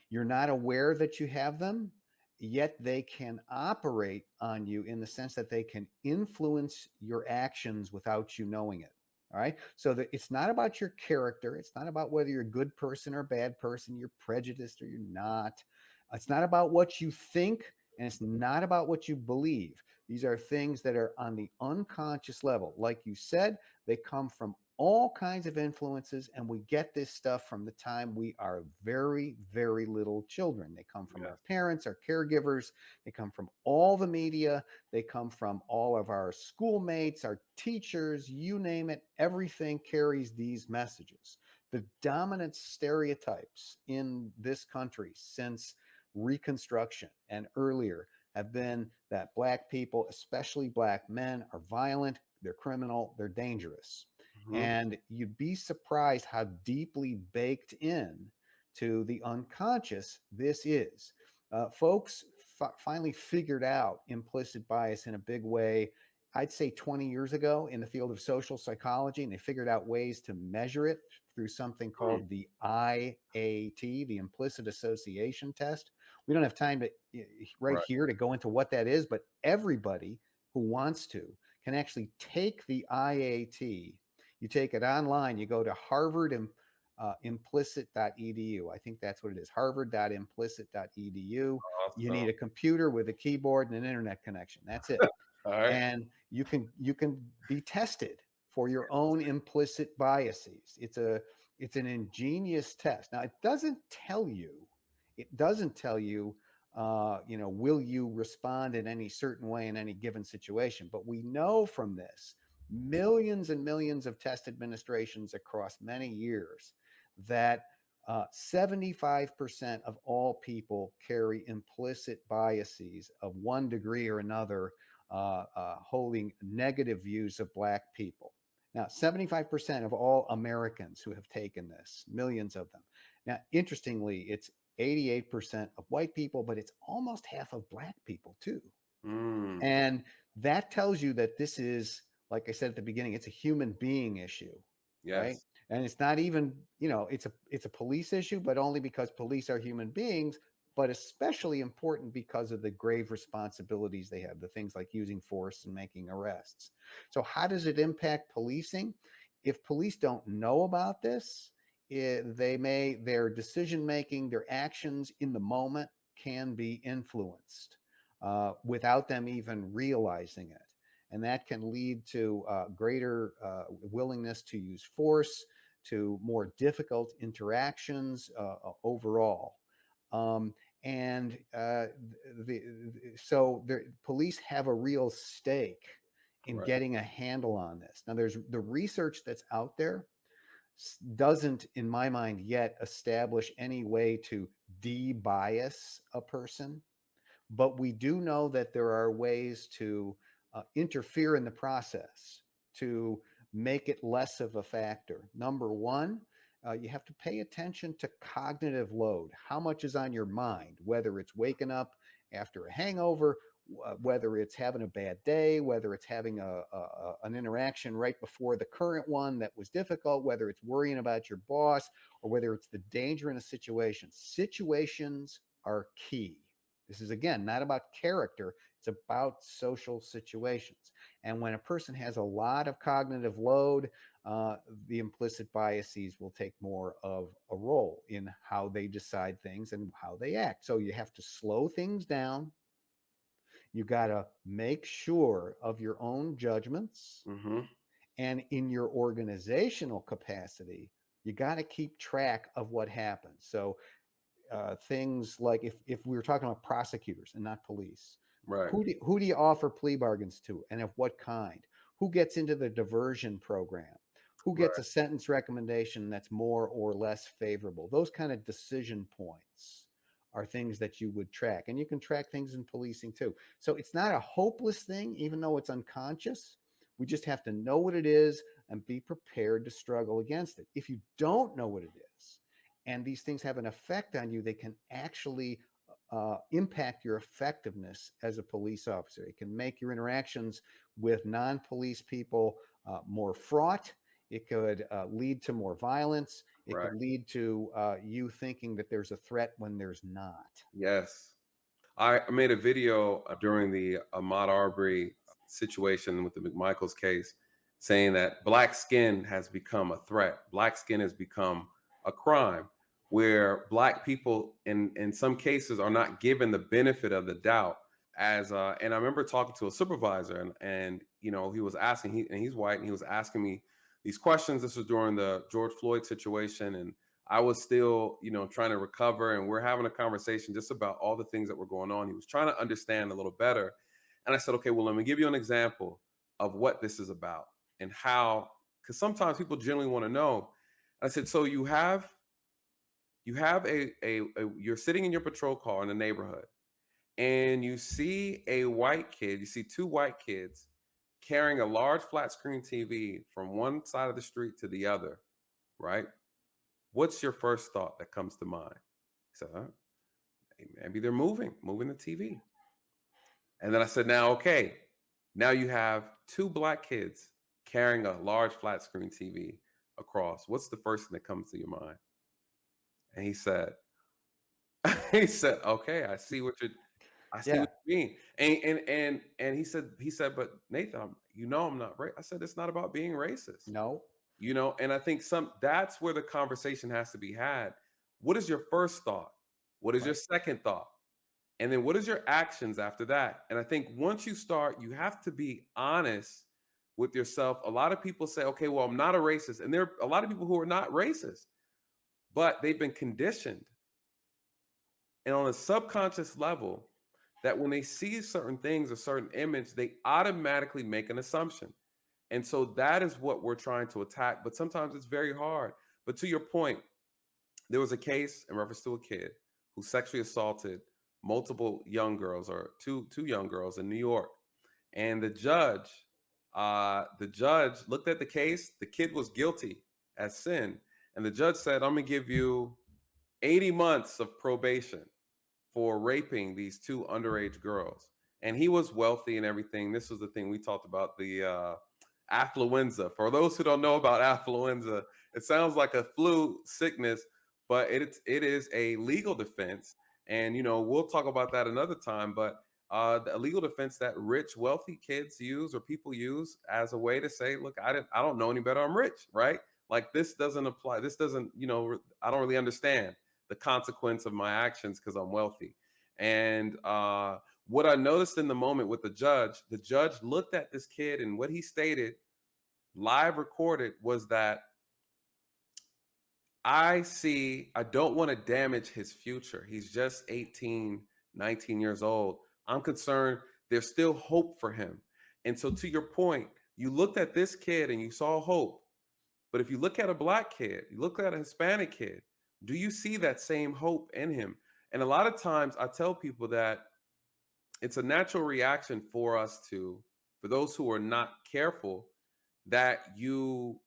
You're not aware that you have them, yet they can operate on you in the sense that they can influence your actions without you knowing it. All right. So that it's not about your character. It's not about whether you're a good person or a bad person, you're prejudiced or you're not. It's not about what you think, and it's not about what you believe. These are things that are on the unconscious level. Like you said, they come from all kinds of influences, and we get this stuff from the time we are very, very little children. They come from our Yes. parents, our caregivers, they come from all the media, they come from all of our schoolmates, our teachers, you name it. Everything carries these messages. The dominant stereotypes in this country since Reconstruction and earlier have been that Black people, especially Black men, are violent, they're criminal, they're dangerous. Hmm. And you'd be surprised how deeply baked in to the unconscious this is. Folks finally figured out implicit bias in a big way, I'd say 20 years ago in the field of social psychology, and they figured out ways to measure it through something Mm. called the IAT, the implicit association test. We don't have time to right Right. here to go into what that is, but everybody who wants to can actually take the IAT. You take it online, you go to Harvard implicit.edu. I think that's what it is, harvard.implicit.edu. You Awesome. need a computer with a keyboard and an internet connection. That's it. All right. And you can be tested for your own implicit biases. It's an ingenious test. Now it doesn't tell you will you respond in any certain way in any given situation, but we know from this millions and millions of test administrations across many years that 75% of all people carry implicit biases of one degree or another, holding negative views of Black people. Now, 75% of all Americans who have taken this, millions of them. Now, interestingly, it's 88% of white people, but it's almost half of Black people too. Mm. And that tells you that this is, like I said at the beginning, it's a human being issue, right? Yes. And it's not even, it's a police issue, but only because police are human beings, but especially important because of the grave responsibilities they have, the things like using force and making arrests. So how does it impact policing? If police don't know about this, their decision making, their actions in the moment can be influenced without them even realizing it. And that can lead to greater willingness to use force, to more difficult interactions overall. Um, and so the police have a real stake in Right. getting a handle on this. Now, there's the research that's out there doesn't, in my mind, yet establish any way to de-bias a person, but we do know that there are ways to interfere in the process to make it less of a factor. Number one, you have to pay attention to cognitive load. How much is on your mind, whether it's waking up after a hangover, whether it's having a bad day, whether it's having an interaction right before the current one that was difficult, whether it's worrying about your boss, or whether it's the danger in a situation. Situations are key. This is, again, not about character, it's about social situations. And when a person has a lot of cognitive load, the implicit biases will take more of a role in how they decide things and how they act. So you have to slow things down. You got to make sure of your own judgments. Mm-hmm. And in your organizational capacity, you got to keep track of what happens. So things like if we were talking about prosecutors and not police, Right. who do you offer plea bargains to and of what kind? Who gets into the diversion program? Who gets Right. a sentence recommendation that's more or less favorable? Those kind of decision points are things that you would track. And you can track things in policing too. So it's not a hopeless thing, even though it's unconscious. We just have to know what it is and be prepared to struggle against it. If you don't know what it is, and these things have an effect on you, they can actually impact your effectiveness as a police officer. It can make your interactions with non-police people more fraught. It could lead to more violence. It Right. could lead to you thinking that there's a threat when there's not. Yes. I made a video during the Ahmad Arbery situation with the McMichaels case saying that black skin has become a threat. Black skin has become a crime where black people in some cases are not given the benefit of the doubt as and I remember talking to a supervisor and he was asking and he's white and he was asking me these questions. This was during the George Floyd situation, and I was still, trying to recover. And we're having a conversation just about all the things that were going on. He was trying to understand a little better, and I said, okay, well, let me give you an example of what this is about and how, because sometimes people generally want to know. I said, so you have you're sitting in your patrol car in the neighborhood, and you see a white kid, you see two white kids carrying a large flat screen TV from one side of the street to the other, right? What's your first thought that comes to mind? He said, maybe they're moving the TV. And then I said, now, okay, now you have two black kids carrying a large flat screen TV across. What's the first thing that comes to your mind? And he said, he said, okay, I see Yeah. what you mean. And he said, but Nathan, I'm not right. I said, it's not about being racist. No. And I think that's where the conversation has to be had. What is your first thought? What is your Right. second thought? And then what is your actions after that? And I think once you start, you have to be honest with yourself. A lot of people say, okay, well, I'm not a racist. And there are a lot of people who are not racist, but they've been conditioned and on a subconscious level that when they see certain things, a certain image, they automatically make an assumption. And so that is what we're trying to attack. But sometimes it's very hard. But to your point, there was a case in reference to a kid who sexually assaulted multiple young girls, or two young girls in New York. And the judge looked at the case. The kid was guilty as sin. And the judge said, I'm gonna give you 80 months of probation for raping these two underage girls. And he was wealthy and everything. This was the thing we talked about, the affluenza. For those who don't know about affluenza, it sounds like a flu sickness, but it is a legal defense. And we'll talk about that another time. But the legal defense that rich, wealthy kids use, or people use, as a way to say, look, I don't know any better. I'm rich, right? Like, this doesn't apply. This doesn't, I don't really understand the consequence of my actions because I'm wealthy. And what I noticed in the moment with the judge looked at this kid, and what he stated, live recorded, was that I don't want to damage his future. He's just 18, 19 years old. I'm concerned there's still hope for him. And so, to your point, you looked at this kid and you saw hope. But if you look at a black kid, you look at a Hispanic kid, do you see that same hope in him? And a lot of times I tell people that it's a natural reaction for those who are not careful, that you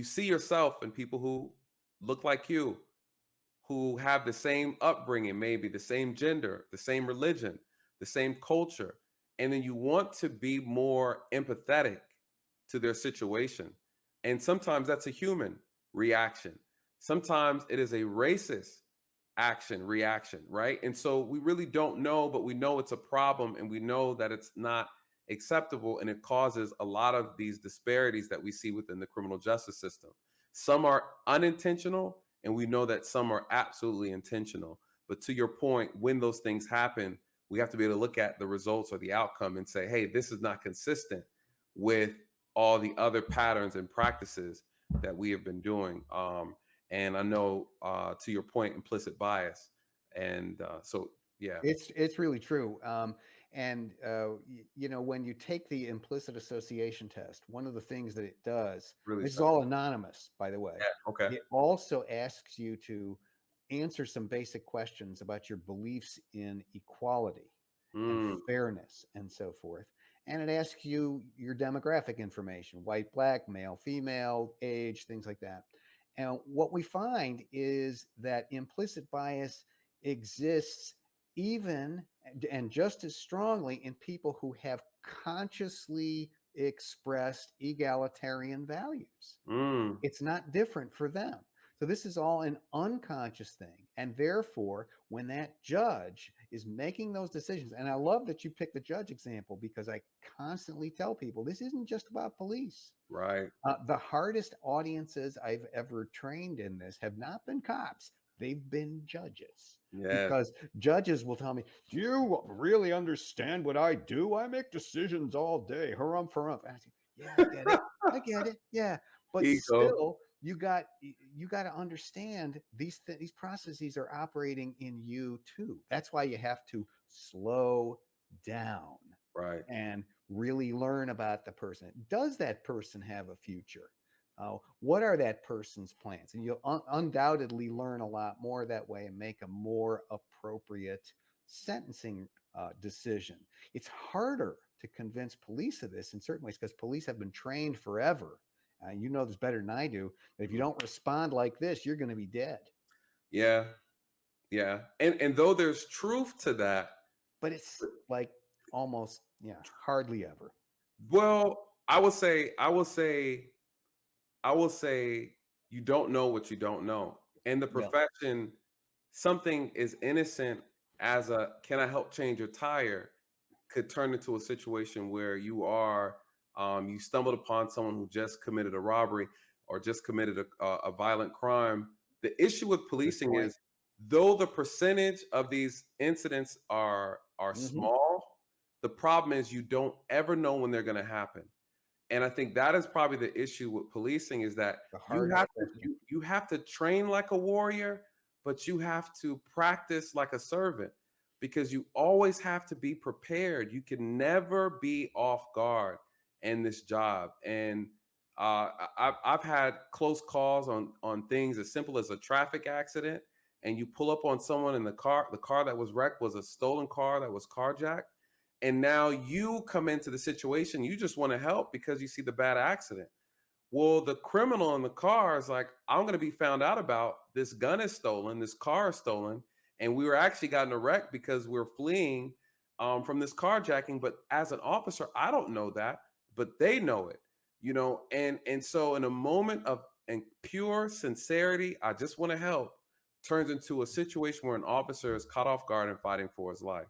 see yourself in people who look like you, who have the same upbringing, maybe the same gender, the same religion, the same culture, and then you want to be more empathetic to their situation. And sometimes that's a human reaction. Sometimes it is a racist reaction, right? And so we really don't know, but we know it's a problem, and we know that it's not acceptable, and it causes a lot of these disparities that we see within the criminal justice system. Some are unintentional, and we know that some are absolutely intentional. But to your point, when those things happen, we have to be able to look at the results or the outcome and say, hey, this is not consistent with all the other patterns and practices that we have been doing. And I know, to your point, implicit bias. And so, yeah, It's really true. And when you take the implicit association test, one of the things that it does, really this is simple. all anonymous, by the way. Yeah, okay. It also asks you to answer some basic questions about your beliefs in equality and Mm, fairness and so forth. And it asks you your demographic information: white, black, male, female, age, things like that. And what we find is that implicit bias exists even and just as strongly in people who have consciously expressed egalitarian values. mm, It's not different for them. So this is all an unconscious thing. And therefore, when that judge is making those decisions, and I love that you picked the judge example, because I constantly tell people this isn't just about police. right. The hardest audiences I've ever trained in this have not been cops. They've been judges, Yes. because judges will tell me, "Do you really understand what I do? I make decisions all day. Harumph, harumph." And I say, "Yeah, I get it. I get it. Yeah, but Ego. still, you got to understand these processes are operating in you too. That's why you have to slow down Right. and really learn about the person. Does that person have a future? What are that person's plans? And you'll undoubtedly learn a lot more that way and make a more appropriate sentencing decision. It's harder to convince police of this in certain ways because police have been trained forever. You know this better than I do. That if you don't respond like this, you're going to be dead. Yeah. Yeah. And though there's truth to that, But it's like almost, yeah, hardly ever. well, I will say you don't know what you don't know. In the Yeah. profession, something as innocent as a can I help change your tire could turn into a situation where you stumbled upon someone who just committed a robbery or just committed a violent crime. The issue with Good policing point. is though the percentage of these incidents are Hmm. small, the problem is you don't ever know when they're going to happen. And I think that is probably the issue with policing is that The hardest question. you have to train like a warrior, but you have to practice like a servant because you always have to be prepared. You can never be off guard in this job. And I've had close calls on things as simple as a traffic accident, and you pull up on someone in the car. The car that was wrecked was a stolen car that was carjacked, and now you come into the situation, you just want to help because you see the bad accident. Well, the criminal in the car is like, I'm going to be found out about this gun is stolen, this car is stolen, and we were actually got in a wreck because we're fleeing from this carjacking. But as an officer, I don't know that, but they know it, and so in a moment of and pure sincerity, I just want to help, turns into a situation where an officer is caught off guard and fighting for his life.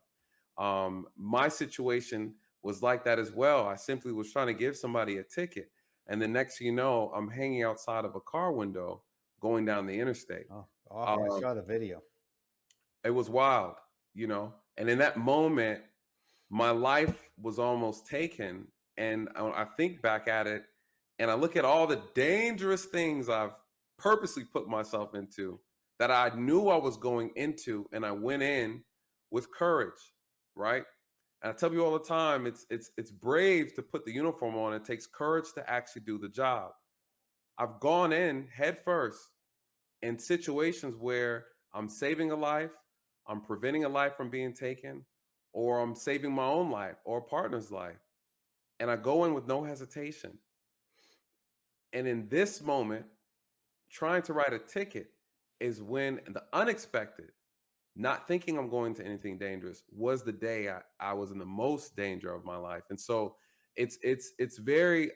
My situation was like that as well. I simply was trying to give somebody a ticket. And the next thing you know, I'm hanging outside of a car window going down the interstate. Oh, awful. I Um, saw the video. it was wild. And in that moment, my life was almost taken. And I think back at it and I look at all the dangerous things I've purposely put myself into that I knew I was going into. And I went in with courage, right? And I tell you all the time, it's brave to put the uniform on. It takes courage to actually do the job. I've gone in head first in situations where I'm saving a life, I'm preventing a life from being taken, or I'm saving my own life or a partner's life. And I go in with no hesitation. And in this moment, trying to write a ticket is when the unexpected, not thinking I'm going to anything dangerous, was the day I was in the most danger of my life. And so it's very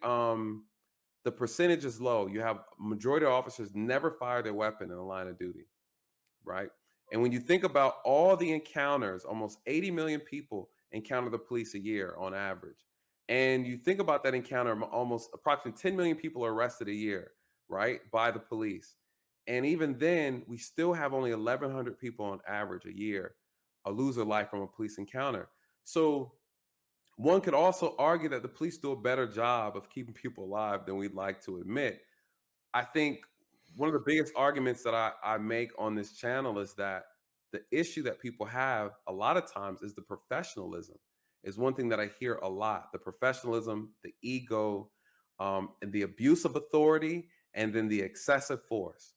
the percentage is low. You have majority of officers never fire their weapon in the line of duty, right? And when you think about all the encounters, almost 80 million people encounter the police a year on average. And you think about that encounter, almost approximately 10 million people are arrested a year, right, by the police. And even then, we still have only 1,100 people on average a year lose their life from a police encounter. So one could also argue that the police do a better job of keeping people alive than we'd like to admit. I think one of the biggest arguments that I make on this channel is that the issue that people have a lot of times is the professionalism is one thing that I hear a lot. The professionalism, the ego, and the abuse of authority, and then the excessive force.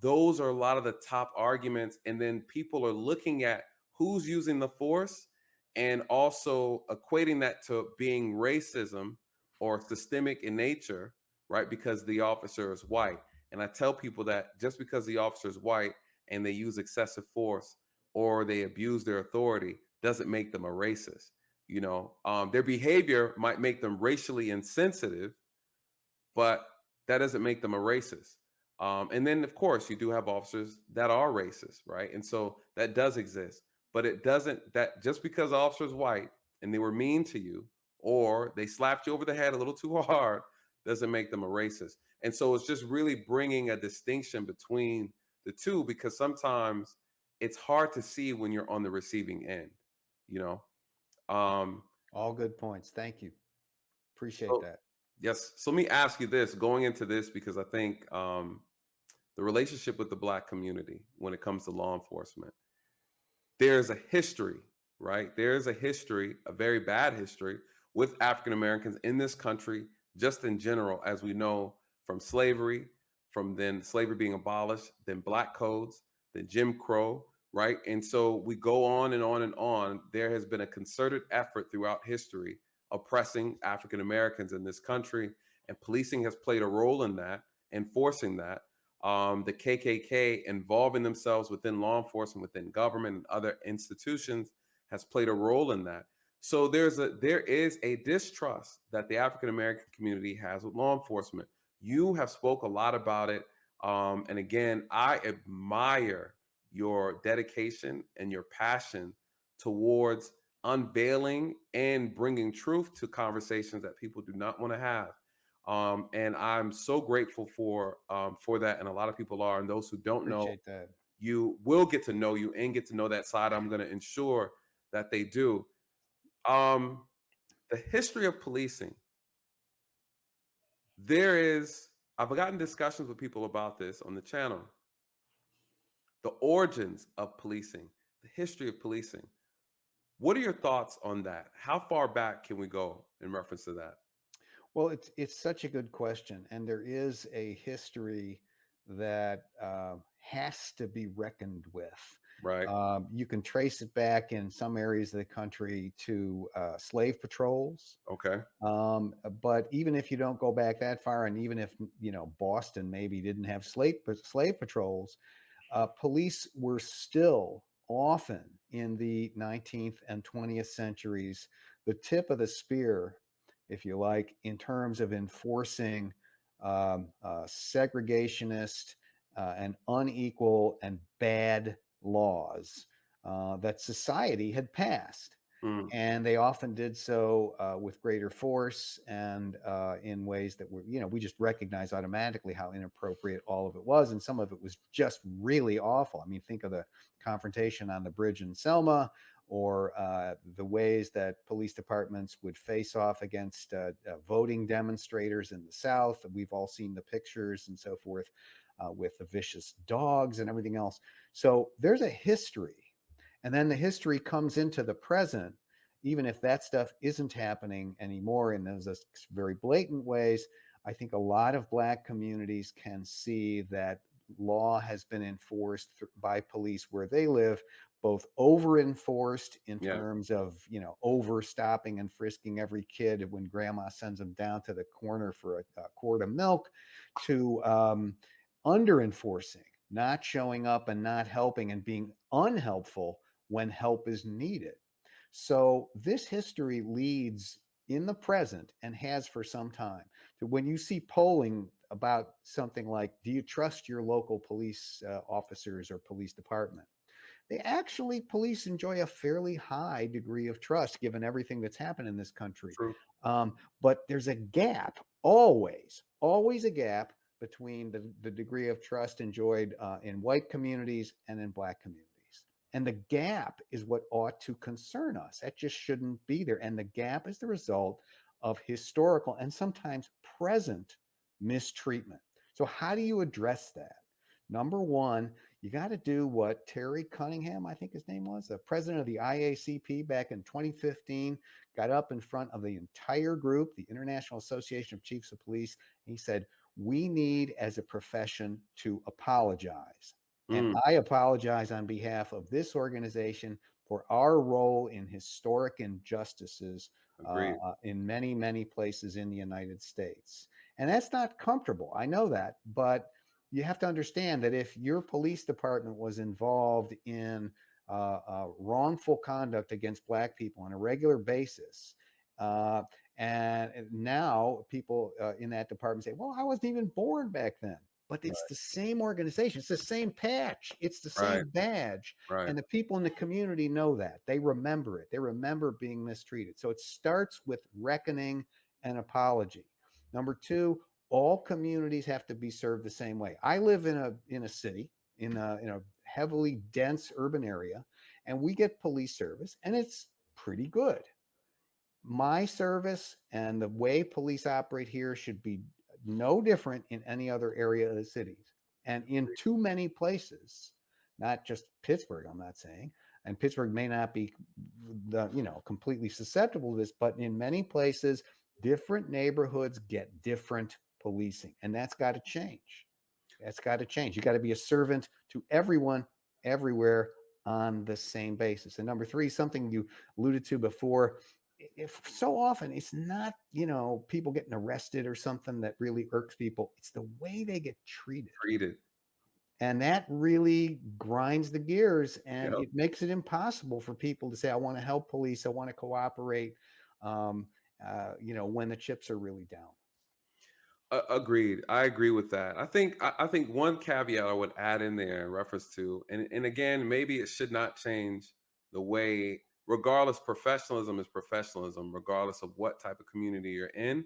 Those are a lot of the top arguments. And then people are looking at who's using the force and also equating that to being racism or systemic in nature, right? Because the officer is white. And I tell people that just because the officer is white and they use excessive force or they abuse their authority doesn't make them a racist. Their behavior might make them racially insensitive, but that doesn't make them a racist. And then, of course, you do have officers that are racist, right? And so that does exist, but it doesn't that just because the officer's white and they were mean to you or they slapped you over the head a little too hard doesn't make them a racist. And so it's just really bringing a distinction between the two because sometimes it's hard to see when you're on the receiving end, you know. Um, All good points. Thank you. Appreciate so that. Yes. So let me ask you this going into this, because I think the relationship with the Black community when it comes to law enforcement, there's a history, right? There's a history, a very bad history with African Americans in this country, just in general, as we know from slavery, from then slavery being abolished, then Black codes, then Jim Crow, right? And so we go on and on and on. There has been a concerted effort throughout history oppressing African Americans in this country, and policing has played a role in that, enforcing that. The KKK involving themselves within law enforcement, within government and other institutions has played a role in that. So there is a distrust that the African American community has with law enforcement. You have spoke a lot about it, and again, I admire your dedication and your passion towards unveiling and bringing truth to conversations that people do not want to have. And I'm so grateful for that, and a lot of people are. And those who don't know, Appreciate that. you will get to know you and get to know that side. I'm going to ensure that they do. Um, the history of policing. There is. I've gotten discussions with people about this on the channel. The origins of policing, the history of policing. What are your thoughts on that? How far back can we go in reference to that? Well, it's such a good question, and there is a history that has to be reckoned with. Right. You can trace it back in some areas of the country to slave patrols. Okay. But even if you don't go back that far, and even if Boston maybe didn't have slave patrols, police were still often in the 19th and 20th centuries the tip of the spear, if you like, in terms of enforcing segregationist and unequal and bad laws that society had passed. Mm, And they often did so with greater force and in ways that were, we just recognize automatically how inappropriate all of it was. And some of it was just really awful. I mean, think of the confrontation on the bridge in Selma, or the ways that police departments would face off against voting demonstrators in the South. We've all seen the pictures and so forth with the vicious dogs and everything else. So there's a history. And then the history comes into the present, even if that stuff isn't happening anymore in those very blatant ways. I think a lot of Black communities can see that law has been enforced by police where they live, both over enforced in yeah. terms of, over stopping and frisking every kid when grandma sends them down to the corner for a quart of milk, to under enforcing, not showing up and not helping and being unhelpful when help is needed. So this history leads in the present, and has for some time, to when you see polling about something like, do you trust your local police officers or police department? They actually, police enjoy a fairly high degree of trust given everything that's happened in this country. True. But there's a gap, always a gap between the degree of trust enjoyed in white communities and in Black communities. And the gap is what ought to concern us. That just shouldn't be there. And the gap is the result of historical and sometimes present mistreatment. So, how do you address that? Number one, you got to do what Terry Cunningham, I think his name was, the president of the IACP back in 2015, got up in front of the entire group, the International Association of Chiefs of Police. He said, we need as a profession to apologize. And Mm, I apologize on behalf of this organization for our role in historic injustices agreed. in many, many places in the United States. And that's not comfortable. I know that. But you have to understand that if your police department was involved in wrongful conduct against Black people on a regular basis, uh, and now people in that department say, well, I wasn't even born back then. But it's Right. the same organization. It's the same patch. It's the Right. same badge. Right. And the people in the community know that. They remember it. They remember being mistreated. So it starts with reckoning and apology. Number two, all communities have to be served the same way. I live in a city, in a heavily dense urban area, and we get police service, and it's pretty good. My service and the way police operate here should be no different in any other area of the cities. And in too many places, not just Pittsburgh, I'm not saying, and Pittsburgh may not be completely susceptible to this, but in many places, different neighborhoods get different policing, and that's got to change. That's got to change. You got to be a servant to everyone, everywhere on the same basis. And number three, something you alluded to before, if so often it's not, people getting arrested or something that really irks people. It's the way they get treated. Treated. And that really grinds the gears, and Yep. it makes it impossible for people to say, I want to help police, I want to cooperate, um, when the chips are really down. Agreed. I agree with that. I think one caveat I would add in there in reference to, and again, maybe it should not change the way, regardless, professionalism is professionalism, regardless of what type of community you're in.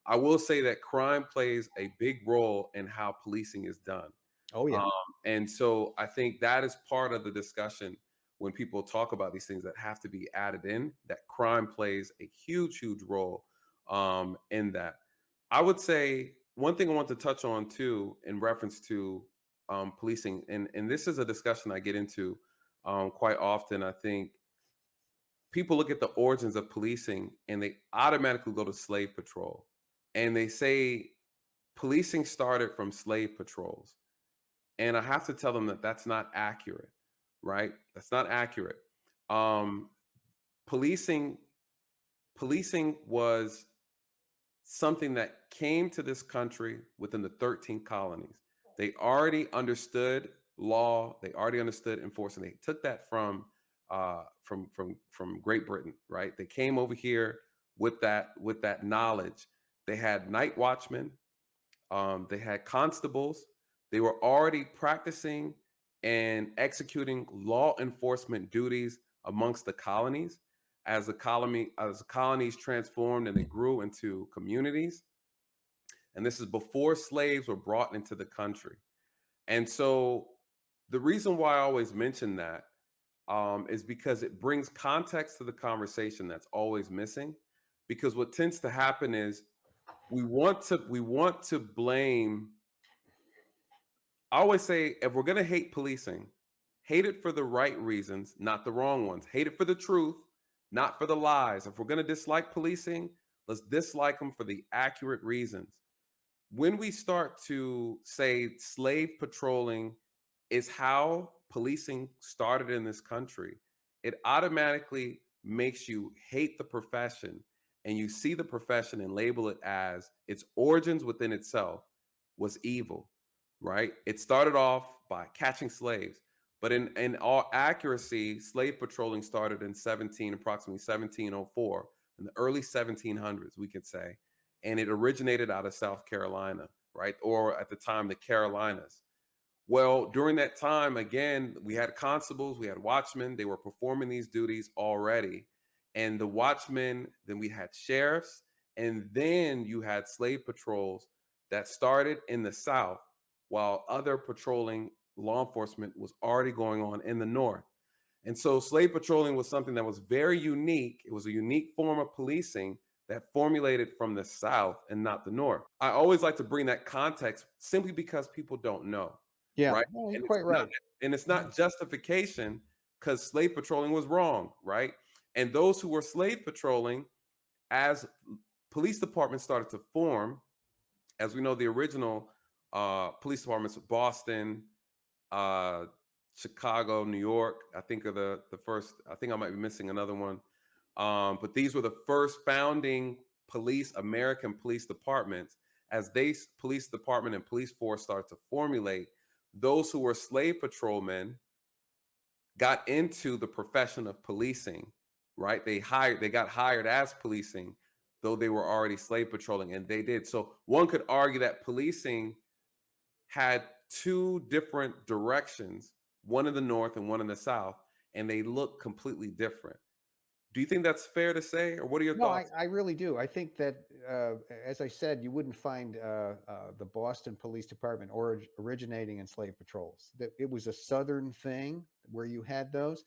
I will say that crime plays a big role in how policing is done. Oh, yeah. Um, and so I think that is part of the discussion when people talk about these things that have to be added in, that crime plays a huge, huge role in that. I would say one thing I want to touch on too, in reference to policing, and this is a discussion I get into quite often. I think people look at the origins of policing and they automatically go to slave patrol, and they say policing started from slave patrols, and I have to tell them that that's not accurate, right? That's not accurate. Um, policing policing was something that came to this country within the 13 colonies. They already understood law. They already understood enforcement. They took that from Great Britain, right? They came over here with that knowledge. They had night watchmen. They had constables. They were already practicing and executing law enforcement duties amongst the colonies. As the colonies transformed and they grew into communities, and this is before slaves were brought into the country. And so the reason why I always mention that is because it brings context to the conversation that's always missing. Because what tends to happen is we want to blame. I always say, if we're gonna hate policing, hate it for the right reasons, not the wrong ones. Hate it for the truth, not for the lies. If we're gonna dislike policing, let's dislike them for the accurate reasons. When we start to say slave patrolling is how policing started in this country, it automatically makes you hate the profession, and you see the profession and label it as its origins within itself was evil, right? It started off by catching slaves, but in all accuracy, slave patrolling started in approximately 1704, in the early 1700s, we could say, and it originated out of South Carolina, right? Or at the time, the Carolinas. Well, during that time, again, we had constables, we had watchmen, they were performing these duties already. And the watchmen, then we had sheriffs, and then you had slave patrols that started in the South, while other patrolling law enforcement was already going on in the North. And so slave patrolling was something that was very unique. It was a unique form of policing that formulated from the South and not the North. I always like to bring that context simply because people don't know, Yeah, right? no, you're And it's quite not right. and it's not justification, because slave patrolling was wrong, right? And those who were slave patrolling, as police departments started to form, as we know, the original police departments, Boston, uh, Chicago, New York. I think are the first. I think I might be missing another one. But these were the first founding American police departments. As police department and police force started to formulate, those who were slave patrolmen got into the profession of policing. Right? They got hired as policing, though they were already slave patrolling, and they did. So one could argue that policing had two different directions, one in the north and one in the south, and they look completely different. Do you think that's fair to say, or what are your No, I, thoughts? I really do. I think that, as I said, you wouldn't find the Boston Police Department originating in slave patrols. That it was a Southern thing where you had those.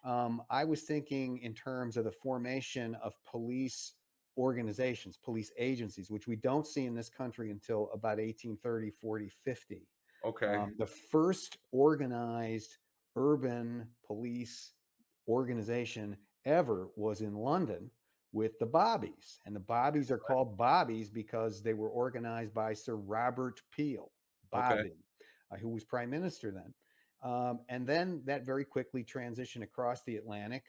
I was thinking in terms of the formation of police organizations, police agencies, which we don't see in this country until about 1830, 40, 50. Okay. The first organized urban police organization ever was in London with the Bobbies. And the Bobbies are called Bobbies because they were organized by Sir Robert Peel, Okay. Bobby, who was prime minister then. And then that very quickly transitioned across the Atlantic,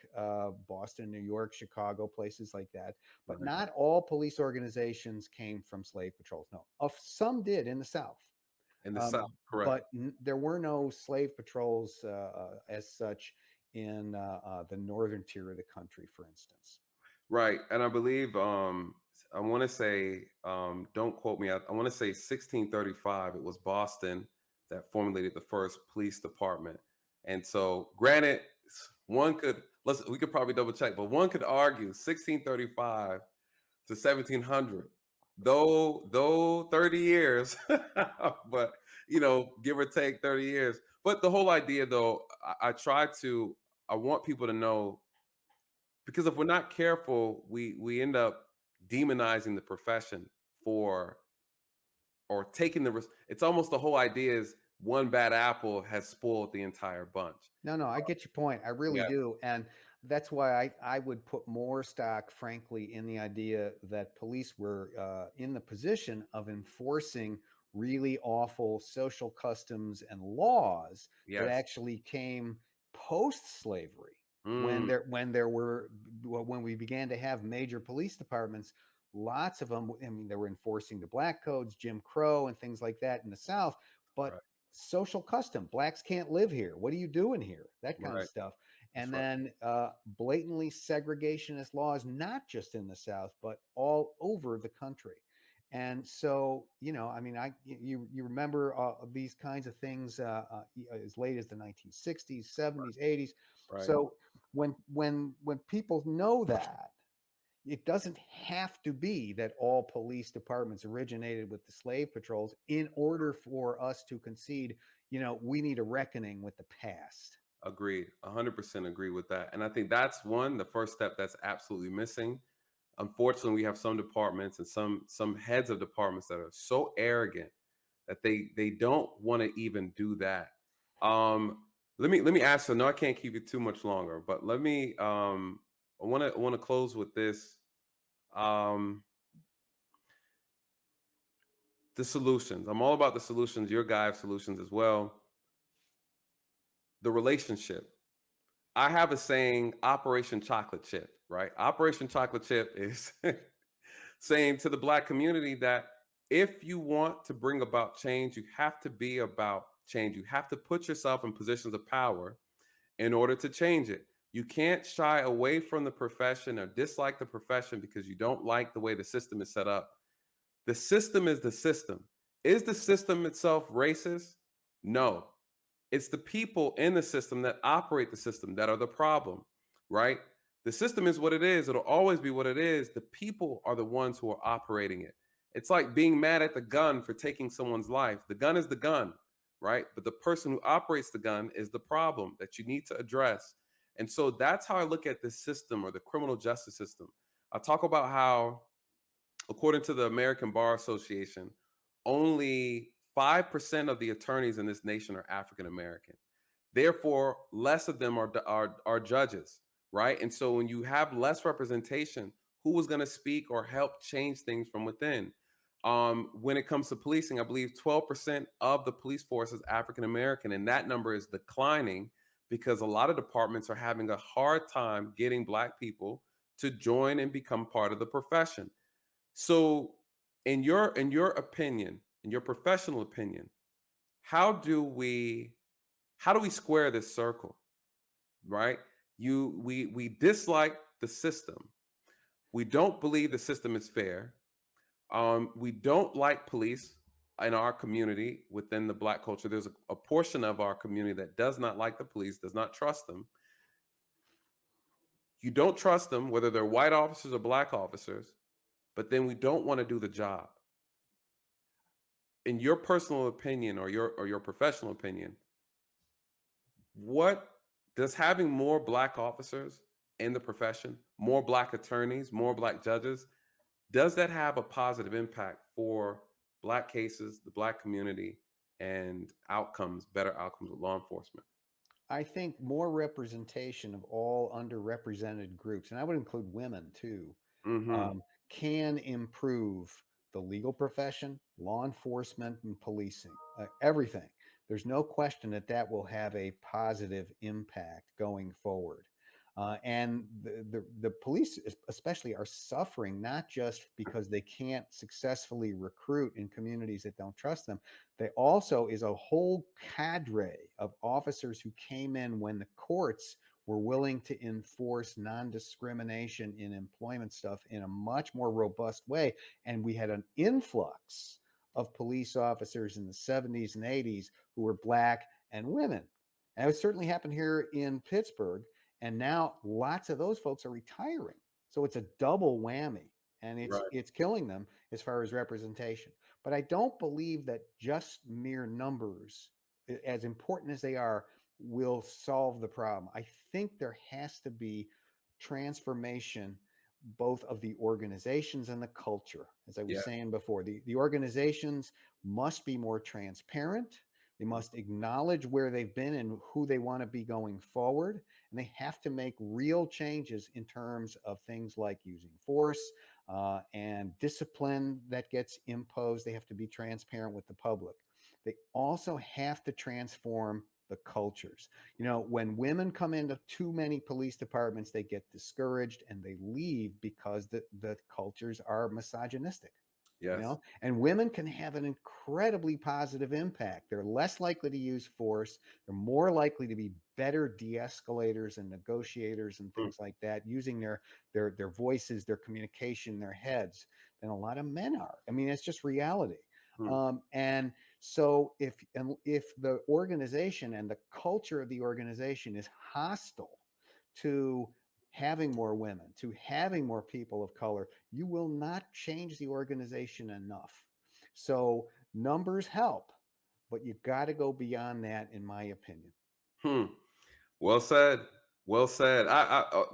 Boston, New York, Chicago, places like that. But Right. not all police organizations came from slave patrols. No, some did in the South. In the South, correct. But there were no slave patrols as such in the northern tier of the country, for instance. Right. And I believe I want to say don't quote me. I want to say 1635 it was Boston that formulated the first police department. And so granted one could let's we could probably double check, but one could argue 1635 to 1700 though 30 years but give or take 30 years. But the whole idea though, I try to I want people to know, because if we're not careful, we end up demonizing the profession for or taking the risk. It's almost the whole idea is one bad apple has spoiled the entire bunch. No, no, I get your point. I really Yeah. do. And that's why I would put more stock, frankly, in the idea that police were in the position of enforcing really awful social customs and laws that Yes. actually came post slavery Mm, when we began to have major police departments. Lots of them, I mean, they were enforcing the black codes, Jim Crow, and things like that in the South. But right. social custom, blacks can't live here, what are you doing here, that kind of Right. stuff. That's And right. then blatantly segregationist laws, not just in the South but all over the country. And so, I mean, you remember these kinds of things as late as the 1960s, 70s, 80s. Right. So when people know that, it doesn't have to be that all police departments originated with the slave patrols in order for us to concede, we need a reckoning with the past. Agreed. 100% agree with that. And I think that's the first step that's absolutely missing. Unfortunately, we have some departments and some heads of departments that are so arrogant that they don't want to even do that. Let me ask you. No, I can't keep you too much longer, but let me I want to close with this. Um, the solutions. I'm all about the solutions. Your guy of solutions as well. The relationship. I have a saying, Operation Chocolate Chip, right? Operation Chocolate Chip is saying to the Black community that if you want to bring about change, you have to be about change. You have to put yourself in positions of power in order to change it. You can't shy away from the profession or dislike the profession because you don't like the way the system is set up. The system is the system. Is the system itself racist? No. It's the people in the system that operate the system that are the problem, right? The system is what it is. It'll always be what it is. The people are the ones who are operating it. It's like being mad at the gun for taking someone's life. The gun is the gun, right? But the person who operates the gun is the problem that you need to address. And so that's how I look at this system or the criminal justice system. I talk about how, according to the American Bar Association, only 5% of the attorneys in this nation are African American. Therefore, less of them are judges, right? And so when you have less representation, who is going to speak or help change things from within? When it comes to policing, I believe 12% of the police force is African American, and that number is declining because a lot of departments are having a hard time getting Black people to join and become part of the profession. So, in your opinion, in your professional opinion, how do we how do we square this circle, right? We dislike the system. We don't believe the system is fair. We don't like police in our community within the Black culture. There's a portion of our community that does not like the police, does not trust them. You don't trust them, whether they're white officers or Black officers, but then we don't want to do the job. In your personal opinion or your professional opinion, what Does having more black officers in the profession, more black attorneys, more black judges, does that have a positive impact for black cases, the black community, and outcomes, better outcomes with law enforcement? I think more representation of all underrepresented groups, and I would include women too, Mhm. um, can improve the legal profession, law enforcement, and policing, everything. There's no question that that will have a positive impact going forward. And the police, especially, are suffering not just because they can't successfully recruit in communities that don't trust them. They also is a whole cadre of officers who came in when the courts were willing to enforce non-discrimination in employment stuff in a much more robust way. And we had an influx of police officers in the 70s and 80s who were black and women. And it certainly happened here in Pittsburgh. And now lots of those folks are retiring. So it's a double whammy, and Right. it's killing them as far as representation. But I don't believe that just mere numbers, as important as they are, will solve the problem. I think there has to be transformation both of the organizations and the culture. As I was Yeah. saying before, the organizations must be more transparent. They must acknowledge where they've been and who they want to be going forward. And they have to make real changes in terms of things like using force and discipline that gets imposed. They have to be transparent with the public. They also have to transform the cultures. You know, when women come into too many police departments, they get discouraged and they leave because the cultures are misogynistic. You Yes. know, and women can have an incredibly positive impact. They're less likely to use force. They're more likely to be better de-escalators and negotiators and Mm, things like that, using their voices, their communication, their heads, than a lot of men are. I mean, it's just reality. mm, And so if the organization and the culture of the organization is hostile to having more women, to having more people of color, you will not change the organization enough. So numbers help, but you got to go beyond that, in my opinion. hmm. Well said. Well said.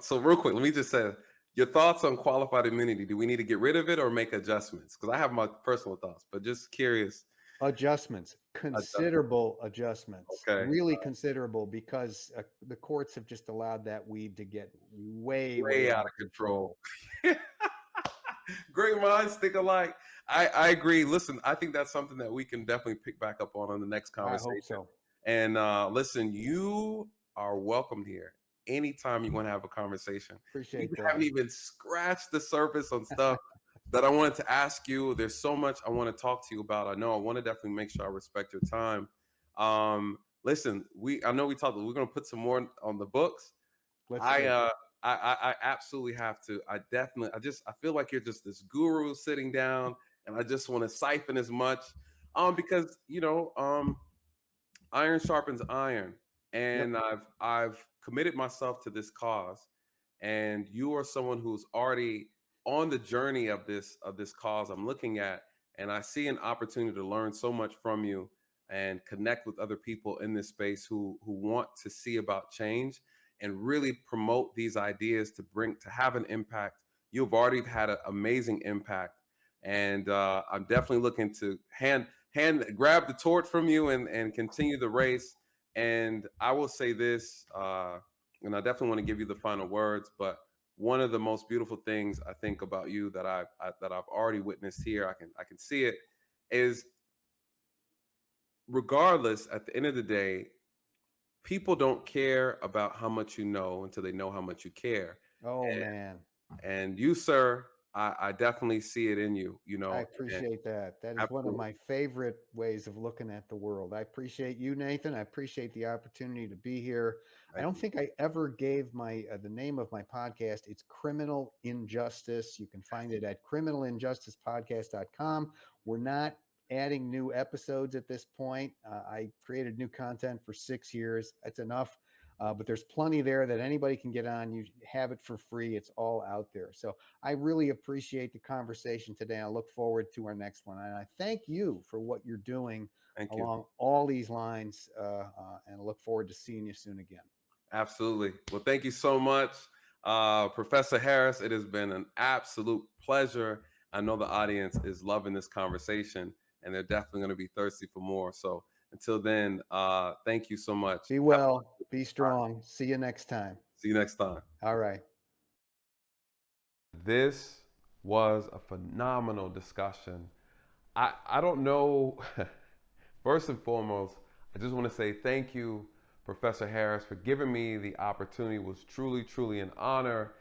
So real quick, let me just say your thoughts on qualified immunity. Do we need to get rid of it or make adjustments? Because I have my personal thoughts, but just curious. Adjustments, Adjustments. considerable adjustments, Okay. really considerable, because the courts have just allowed that weed to get way, way Way out out of of control. control. Great minds think alike. I agree. Listen, I think that's something that we can definitely pick back up on the next I hope conversation. so. And listen, you are welcome here anytime you want to have a conversation. We Appreciate haven't that. even scratched the surface on stuff that I wanted to ask you. There's so much I want to talk to you about. I know I want to definitely make sure I respect your time. Listen, I know we talked. We're going to put some more on the books. Let's I do it. uh I absolutely have to. I feel like you're just this guru sitting down, and I just want to siphon as much because iron sharpens iron, Yep. and I've committed myself to this cause, and you are someone who's already on the journey of this cause I'm looking at, and I see an opportunity to learn so much from you and connect with other people in this space who want to see about change and really promote these ideas to have an impact. You've already had an amazing impact, and I'm definitely looking to hand grab the torch from you and continue the race. And I will say this, and I definitely want to give you the final words, but one of the most beautiful things I think about you that that I've already witnessed here, I can see it, is regardless, at the end of the day, people don't care about how much you know until they know how much you care. Oh man, And you, sir, I definitely see it in you, I and appreciate that. That is one of absolutely. my favorite ways of looking at the world. I appreciate you, Nathan. I appreciate the opportunity to be here. I Thank don't you. think I ever gave my the name of my podcast. It's Criminal Injustice. You can find it at criminalinjusticepodcast.com. We're not adding new episodes at this point. I created new content for 6 years. That's enough. But there's plenty there that anybody can get on. You have it for free. It's all out there. So I really appreciate the conversation today. I look forward to our next one. And I thank you for what you're doing Thank you. along all these lines. And I look forward to seeing you soon again. Absolutely. Well, thank you so much, Professor Harris. It has been an absolute pleasure. I know the audience is loving this conversation, and they're definitely going to be thirsty for more. So until then, thank you so much. Be Have a well, wonderful be time. strong. See you next time. See you next time. All right. This was a phenomenal discussion. I don't know. First and foremost, I just want to say thank you, Professor Harris, for giving me the opportunity. It was truly, truly an honor.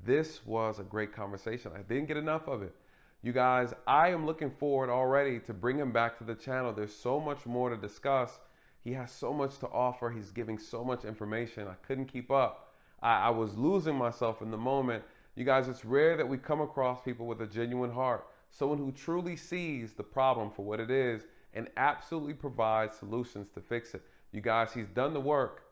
This was a great conversation. I didn't get enough of it. You guys, I am looking forward already to bring him back to the channel. There's so much more to discuss. He has so much to offer. He's giving so much information. I couldn't keep up. I was losing myself in the moment. You guys, it's rare that we come across people with a genuine heart, someone who truly sees the problem for what it is and absolutely provides solutions to fix it. You guys, he's done the work.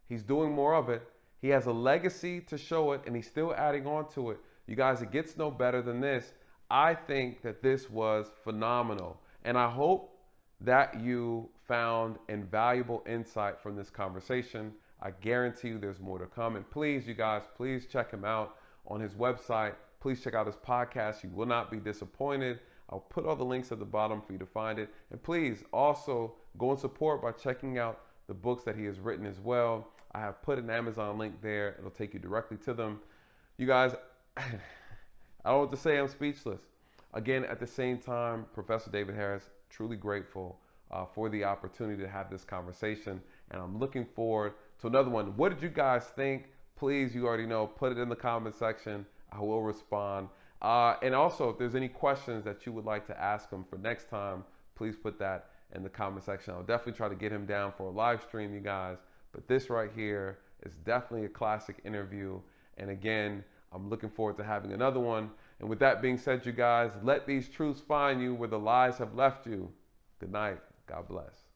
He's doing more of it. He has a legacy to show it, and he's still adding on to it. You guys, it gets no better than this. I think that this was phenomenal, and I hope that you found invaluable insight from this conversation. I guarantee you there's more to come. And please, you guys, please check him out on his website. Please check out his podcast. You will not be disappointed. I'll put all the links at the bottom for you to find it. And please also go and support by checking out the books that he has written as well. I have put an Amazon link there. It'll take you directly to them. You guys, I don't know what to say. I'm speechless. Again, at the same time, Professor David Harris, truly grateful for the opportunity to have this conversation. And I'm looking forward to another one. What did you guys think? Please, you already know, put it in the comment section. I will respond. And also, if there's any questions that you would like to ask him for next time, please put that in the comment section. I'll definitely try to get him down for a live stream, you guys. But this right here is definitely a classic interview. And again, I'm looking forward to having another one. And with that being said, you guys, let these truths find you where the lies have left you. Good night. God bless.